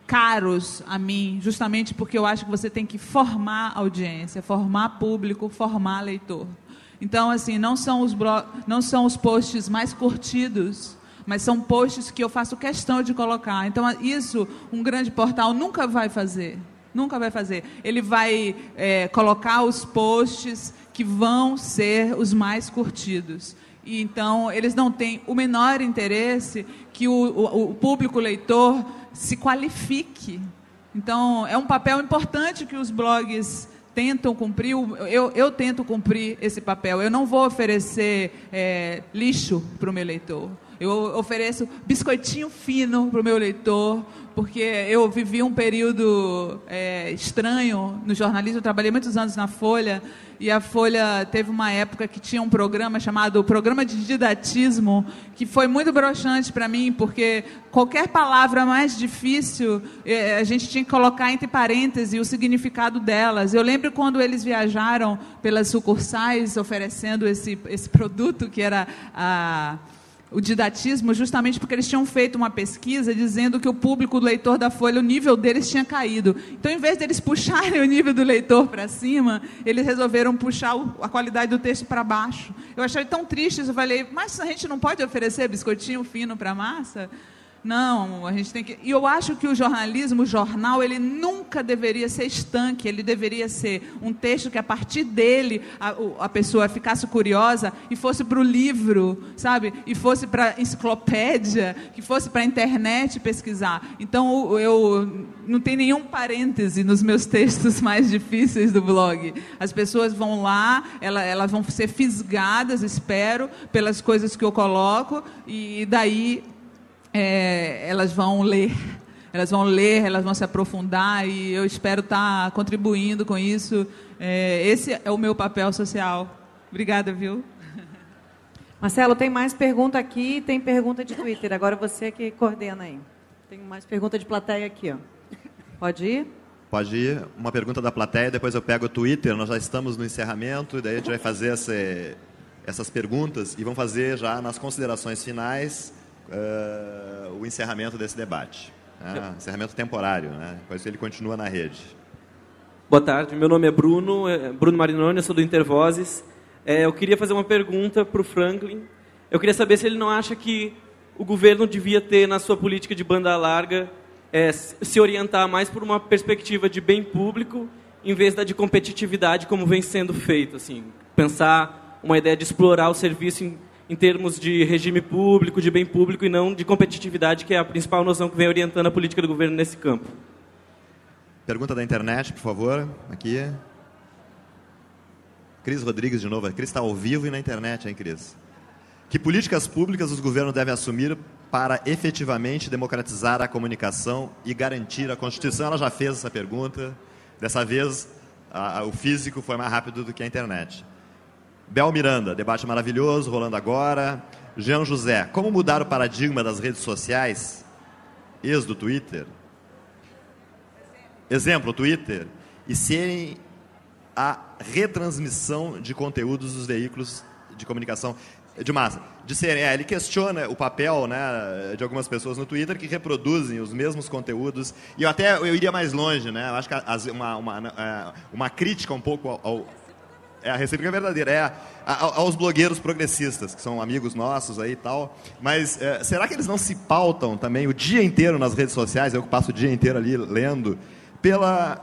caros a mim, justamente porque eu acho que você tem que formar audiência, formar público, formar leitor. Então, assim, não são os posts mais curtidos, mas são posts que eu faço questão de colocar. Então, isso um grande portal nunca vai fazer. Nunca vai fazer. Ele vai colocar os posts que vão ser os mais curtidos. E, então, eles não têm o menor interesse que o público leitor se qualifique. Então, é um papel importante que os blogs tentam cumprir. Eu tento cumprir esse papel. Eu não vou oferecer lixo para o meu leitor. Eu ofereço biscoitinho fino para o meu leitor, porque eu vivi um período estranho no jornalismo. Eu trabalhei muitos anos na Folha, e a Folha teve uma época que tinha um programa chamado Programa de Didatismo, que foi muito broxante para mim, porque qualquer palavra mais difícil, a gente tinha que colocar entre parênteses o significado delas. Eu lembro quando eles viajaram pelas sucursais oferecendo esse produto, que era o didatismo, justamente porque eles tinham feito uma pesquisa dizendo que o público do leitor da Folha, o nível deles tinha caído. Então, em vez deles puxarem o nível do leitor para cima, eles resolveram puxar a qualidade do texto para baixo. Eu achei tão triste isso. Eu falei, mas a gente não pode oferecer biscoitinho fino para a massa? Não, a gente tem que... E eu acho que o jornalismo, o jornal, ele nunca deveria ser estanque, ele deveria ser um texto que, a partir dele, a pessoa ficasse curiosa e fosse para o livro, sabe? E fosse para a enciclopédia, que fosse para a internet pesquisar. Então, eu não tenho nenhum parêntese nos meus textos mais difíceis do blog. As pessoas vão lá, elas vão ser fisgadas, espero, pelas coisas que eu coloco, e daí... elas vão ler, elas vão se aprofundar, e eu espero estar contribuindo com isso. Esse é o meu papel social. Obrigada, viu? Marcelo, tem mais pergunta aqui, tem pergunta de Twitter. Agora você que coordena aí. Tem mais pergunta de plateia aqui, ó. Pode ir? Pode ir. Uma pergunta da plateia, depois eu pego o Twitter. Nós já estamos no encerramento, e daí a gente vai fazer essas perguntas e vamos fazer já nas considerações finais o encerramento desse debate. Encerramento temporário, né? Depois ele continua na rede. Boa tarde, meu nome é Bruno Marinoni, eu sou do Intervozes. Eu queria fazer uma pergunta para o Franklin. Eu queria saber se ele não acha que o governo devia ter, na sua política de banda larga, se orientar mais por uma perspectiva de bem público, em vez da de competitividade, como vem sendo feito. Assim, pensar uma ideia de explorar o serviço em termos de regime público, de bem público, e não de competitividade, que é a principal noção que vem orientando a política do governo nesse campo. Pergunta da internet, por favor. Aqui. Cris Rodrigues, de novo. A Cris está ao vivo e na internet, hein, Cris? Que políticas públicas os governos devem assumir para efetivamente democratizar a comunicação e garantir a Constituição? Ela já fez essa pergunta. Dessa vez, o físico foi mais rápido do que a internet. Bel Miranda, debate maravilhoso, rolando agora. Jean José, como mudar o paradigma das redes sociais, ex do Twitter? Exemplo, Twitter, e serem a retransmissão de conteúdos dos veículos de comunicação de massa. Ele questiona o papel, né, de algumas pessoas no Twitter que reproduzem os mesmos conteúdos. E eu iria mais longe, né? Eu acho que uma crítica um pouco a recíproca é verdadeira, aos blogueiros progressistas, que são amigos nossos aí e tal. Mas será que eles não se pautam também o dia inteiro nas redes sociais? Eu passo o dia inteiro ali lendo.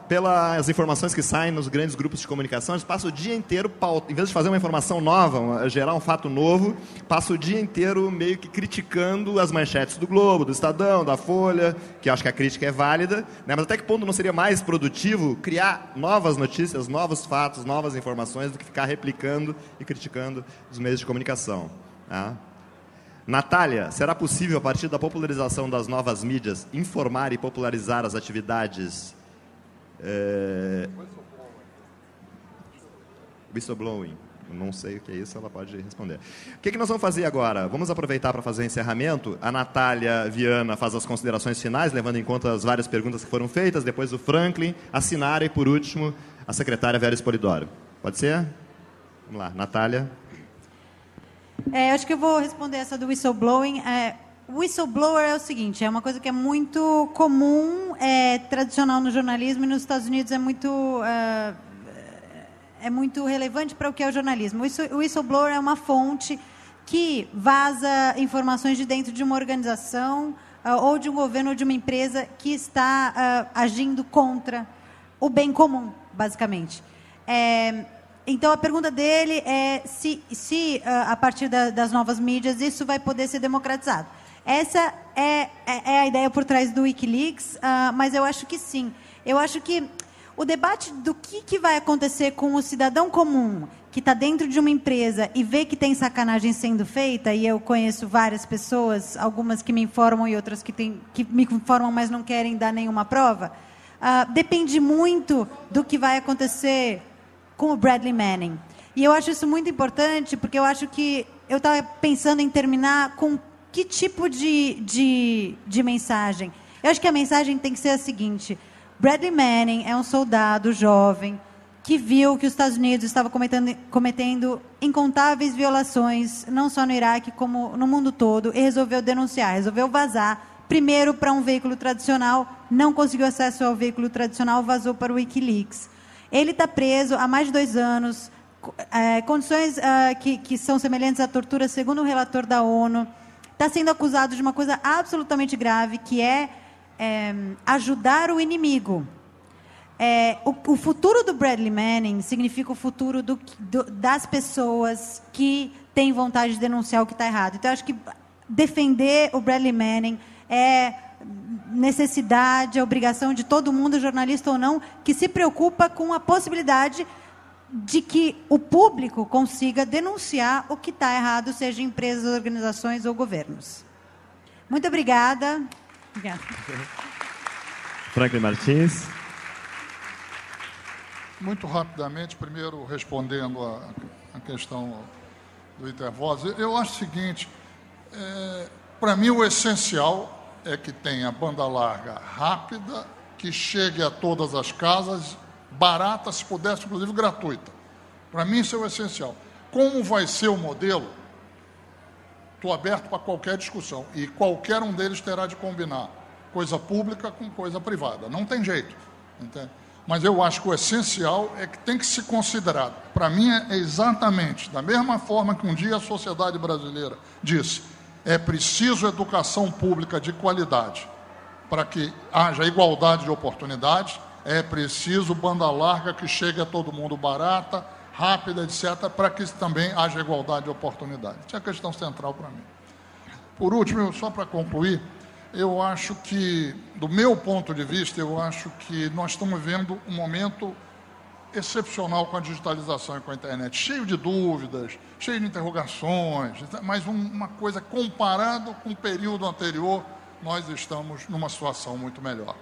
Pelas informações que saem nos grandes grupos de comunicação, eles passam o dia inteiro, em vez de fazer uma informação nova, gerar um fato novo, passam o dia inteiro meio que criticando as manchetes do Globo, do Estadão, da Folha, que eu acho que a crítica é válida, né? Mas até que ponto não seria mais produtivo criar novas notícias, novos fatos, novas informações, do que ficar replicando e criticando os meios de comunicação, tá? Natália, será possível, a partir da popularização das novas mídias, informar e popularizar as atividades... whistleblowing, não sei o que é isso, ela pode responder. O que nós vamos fazer agora? Vamos aproveitar para fazer o encerramento. A Natália Viana faz as considerações finais, levando em conta as várias perguntas que foram feitas, depois o Franklin, a Sinara e, por último, a secretária Vera Espolidoro. Pode ser? Vamos lá, Natália. Acho que eu vou responder essa do whistleblowing. Whistleblower é o seguinte, é uma coisa que é muito comum, tradicional no jornalismo, e nos Estados Unidos é muito relevante para o que é o jornalismo. O whistleblower é uma fonte que vaza informações de dentro de uma organização ou de um governo ou de uma empresa que está agindo contra o bem comum, basicamente. Então, a pergunta dele é se a partir das novas mídias, isso vai poder ser democratizado. Essa é a ideia por trás do Wikileaks, mas eu acho que sim. Eu acho que o debate do que vai acontecer com o cidadão comum que está dentro de uma empresa e vê que tem sacanagem sendo feita, e eu conheço várias pessoas, algumas que me informam e outras que me informam, mas não querem dar nenhuma prova, depende muito do que vai acontecer com o Bradley Manning. E eu acho isso muito importante, porque eu acho que eu estava pensando em terminar com que tipo de mensagem. Eu acho que a mensagem tem que ser a seguinte: Bradley Manning é um soldado jovem que viu que os Estados Unidos estavam cometendo incontáveis violações, não só no Iraque, como no mundo todo, e resolveu denunciar, resolveu vazar, primeiro para um veículo tradicional, não conseguiu acesso ao veículo tradicional, vazou para o Wikileaks. Ele está preso há mais de 2 anos, condições que são semelhantes à tortura, segundo o relator da ONU. está sendo acusado de uma coisa absolutamente grave, que é ajudar o inimigo. O futuro do Bradley Manning significa o futuro das pessoas que têm vontade de denunciar o que está errado. Então, eu acho que defender o Bradley Manning é necessidade, é obrigação de todo mundo, jornalista ou não, que se preocupa com a possibilidade de que o público consiga denunciar o que está errado, seja empresas, organizações ou governos. Muito obrigada. Obrigada. Franklin Martins. Muito rapidamente, primeiro respondendo a questão do Intervozes, eu acho o seguinte, para mim o essencial é que tenha banda larga rápida, que chegue a todas as casas, barata, se pudesse, inclusive gratuita. Para mim isso é o essencial. Como vai ser o modelo? Estou aberto para qualquer discussão, e qualquer um deles terá de combinar coisa pública com coisa privada. Não tem jeito, entende? Mas eu acho que o essencial é que tem que se considerar. Para mim é exatamente da mesma forma que um dia a sociedade brasileira disse: é preciso educação pública de qualidade para que haja igualdade de oportunidades, é preciso banda larga que chegue a todo mundo, barata, rápida, etc., para que também haja igualdade de oportunidades. Isso é a questão central para mim. Por último, só para concluir, eu acho que, do meu ponto de vista, eu acho que nós estamos vivendo um momento excepcional com a digitalização e com a internet, cheio de dúvidas, cheio de interrogações, mas uma coisa, comparado com o período anterior, nós estamos numa situação muito melhor.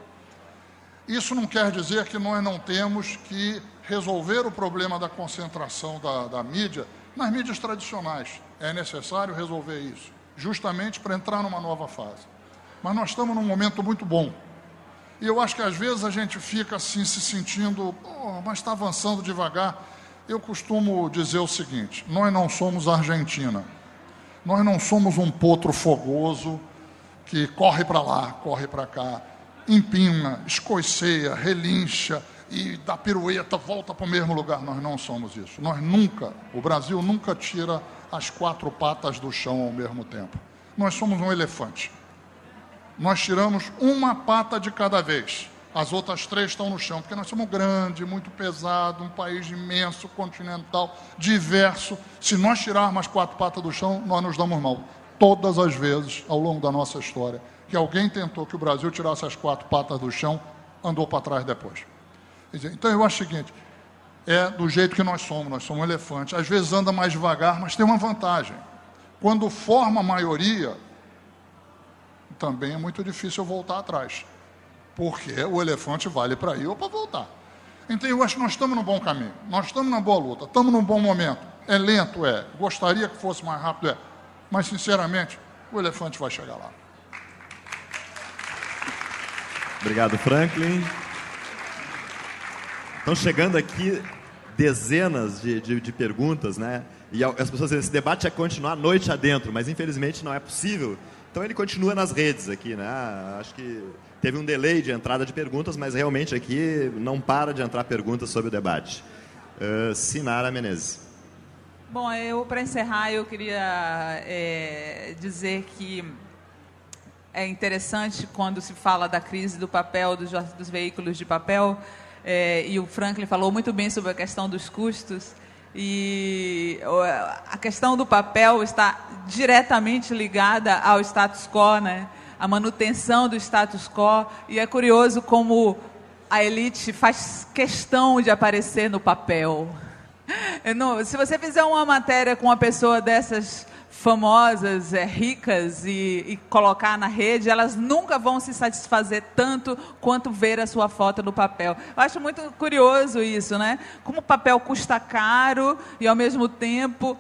Isso não quer dizer que nós não temos que resolver o problema da concentração da mídia nas mídias tradicionais. É necessário resolver isso, justamente para entrar numa nova fase. Mas nós estamos num momento muito bom. E eu acho que às vezes a gente fica assim se sentindo, mas está avançando devagar. Eu costumo dizer o seguinte: nós não somos a Argentina. Nós não somos um potro fogoso que corre para lá, corre para cá, empina, escoiceia, relincha e dá pirueta, volta para o mesmo lugar. Nós não somos isso. O Brasil nunca tira as 4 patas do chão ao mesmo tempo. Nós somos um elefante. Nós tiramos uma pata de cada vez. As outras 3 estão no chão, porque nós somos grande, muito pesado, um país imenso, continental, diverso. Se nós tirarmos as 4 patas do chão, nós nos damos mal. Todas as vezes, ao longo da nossa história, que alguém tentou que o Brasil tirasse as 4 patas do chão, andou para trás depois. Então, eu acho o seguinte, é do jeito que nós somos um elefante. Às vezes anda mais devagar, mas tem uma vantagem. Quando forma a maioria, também é muito difícil voltar atrás, porque o elefante vale para ir ou para voltar. Então, eu acho que nós estamos no bom caminho, nós estamos na boa luta, estamos num bom momento. É lento, gostaria que fosse mais rápido, mas, sinceramente, o elefante vai chegar lá. Obrigado, Franklin. Estão chegando aqui dezenas de perguntas, né? E as pessoas dizem, esse debate ia continuar a noite adentro, mas infelizmente não é possível. Então ele continua nas redes aqui, né? Acho que teve um delay de entrada de perguntas, mas realmente aqui não para de entrar perguntas sobre o debate. Sinara Menezes. Bom, para encerrar, eu queria dizer que é interessante quando se fala da crise do papel, dos veículos de papel, e o Franklin falou muito bem sobre a questão dos custos, e a questão do papel está diretamente ligada ao status quo, né? A manutenção do status quo, e é curioso como a elite faz questão de aparecer no papel. Se você fizer uma matéria com uma pessoa dessas famosas, ricas, e colocar na rede, elas nunca vão se satisfazer tanto quanto ver a sua foto no papel. Eu acho muito curioso isso, né? Como o papel custa caro e, ao mesmo tempo,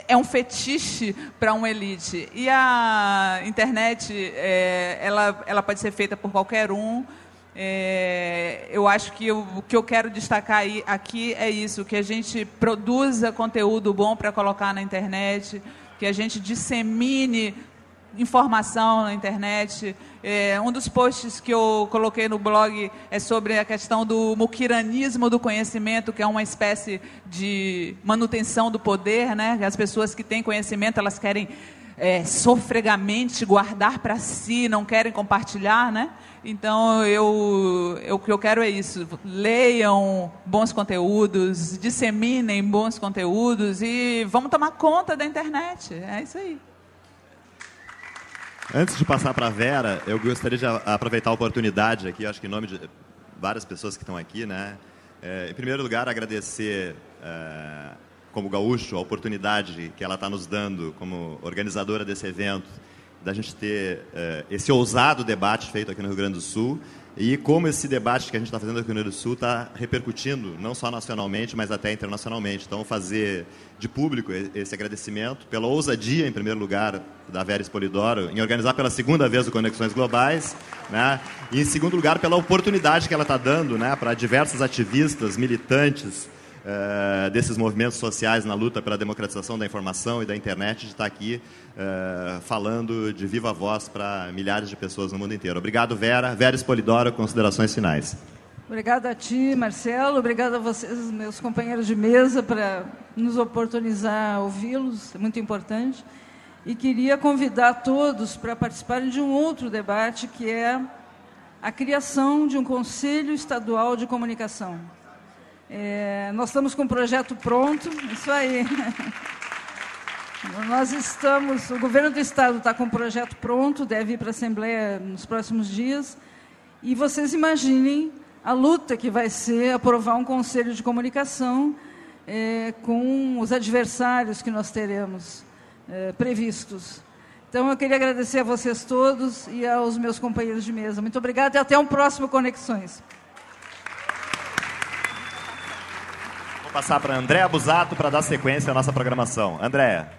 é um fetiche para uma elite. E a internet, ela pode ser feita por qualquer um. Eu acho que o que eu quero destacar aqui é isso, que a gente produza conteúdo bom para colocar na internet, que a gente dissemine informação na internet. Um dos posts que eu coloquei no blog é sobre a questão do muquiranismo do conhecimento, que é uma espécie de manutenção do poder, né? As pessoas que têm conhecimento, elas querem sofregamente guardar para si, não querem compartilhar, né? Então, o que eu quero é isso. Leiam bons conteúdos, disseminem bons conteúdos e vamos tomar conta da internet. É isso aí. Antes de passar para a Vera, eu gostaria de aproveitar a oportunidade aqui, acho que em nome de várias pessoas que estão aqui, né? Em primeiro lugar, agradecer, como gaúcho, a oportunidade que ela está nos dando como organizadora desse evento, da gente ter esse ousado debate feito aqui no Rio Grande do Sul e como esse debate que a gente está fazendo aqui no Rio Grande do Sul está repercutindo não só nacionalmente, mas até internacionalmente. Então, fazer de público esse agradecimento pela ousadia, em primeiro lugar, da Vera Spolidoro em organizar pela segunda vez o Conexões Globais, né? E, em segundo lugar, pela oportunidade que ela está dando, né, para diversos ativistas, militantes, desses movimentos sociais na luta pela democratização da informação e da internet, de estar aqui falando de viva voz para milhares de pessoas no mundo inteiro. Obrigado, Vera. Vera Spolidoro, considerações finais. Obrigada a ti, Marcelo. Obrigada a vocês, meus companheiros de mesa, para nos oportunizar a ouvi-los. É muito importante. E queria convidar todos para participarem de um outro debate, que é a criação de um Conselho Estadual de Comunicação. Nós estamos com um projeto pronto, isso aí. O governo do Estado está com um projeto pronto, deve ir para a Assembleia nos próximos dias, e vocês imaginem a luta que vai ser aprovar um Conselho de Comunicação com os adversários que nós teremos previstos. Então, eu queria agradecer a vocês todos e aos meus companheiros de mesa. Muito obrigada e até um próximo Conexões. Passar para a Andréa Busato para dar sequência à nossa programação. Andréa.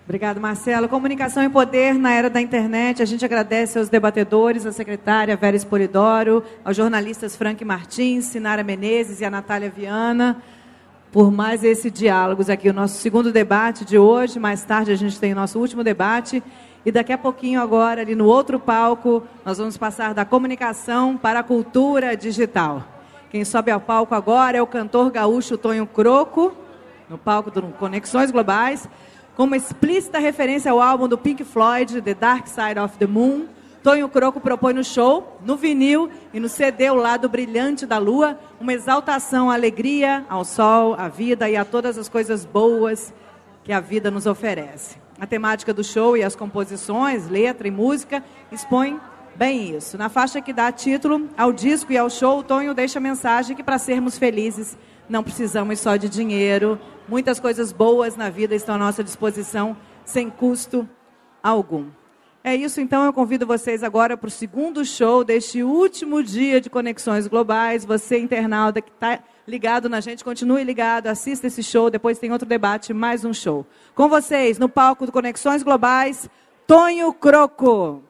Obrigado, Marcelo. Comunicação e poder na era da internet. A gente agradece aos debatedores, à secretária Vera Spolidoro, aos jornalistas Frank Martins, Sinara Menezes e a Natália Viana, por mais esse diálogos aqui. O nosso segundo debate de hoje. Mais tarde a gente tem o nosso último debate. E daqui a pouquinho agora, ali no outro palco, nós vamos passar da comunicação para a cultura digital. Quem sobe ao palco agora é o cantor gaúcho Tonho Croco, no palco do Conexões Globais, com uma explícita referência ao álbum do Pink Floyd, The Dark Side of the Moon. Tonho Croco propõe no show, no vinil e no CD O Lado Brilhante da Lua, uma exaltação à alegria, ao sol, à vida e a todas as coisas boas que a vida nos oferece. A temática do show e as composições, letra e música, expõem bem isso. Na faixa que dá título ao disco e ao show, o Tonho deixa a mensagem que para sermos felizes não precisamos só de dinheiro. Muitas coisas boas na vida estão à nossa disposição sem custo algum. É isso, então eu convido vocês agora para o segundo show deste último dia de Conexões Globais. Você, internauta que está ligado na gente, continue ligado, assista esse show, depois tem outro debate, mais um show. Com vocês, no palco do Conexões Globais, Tonho Croco.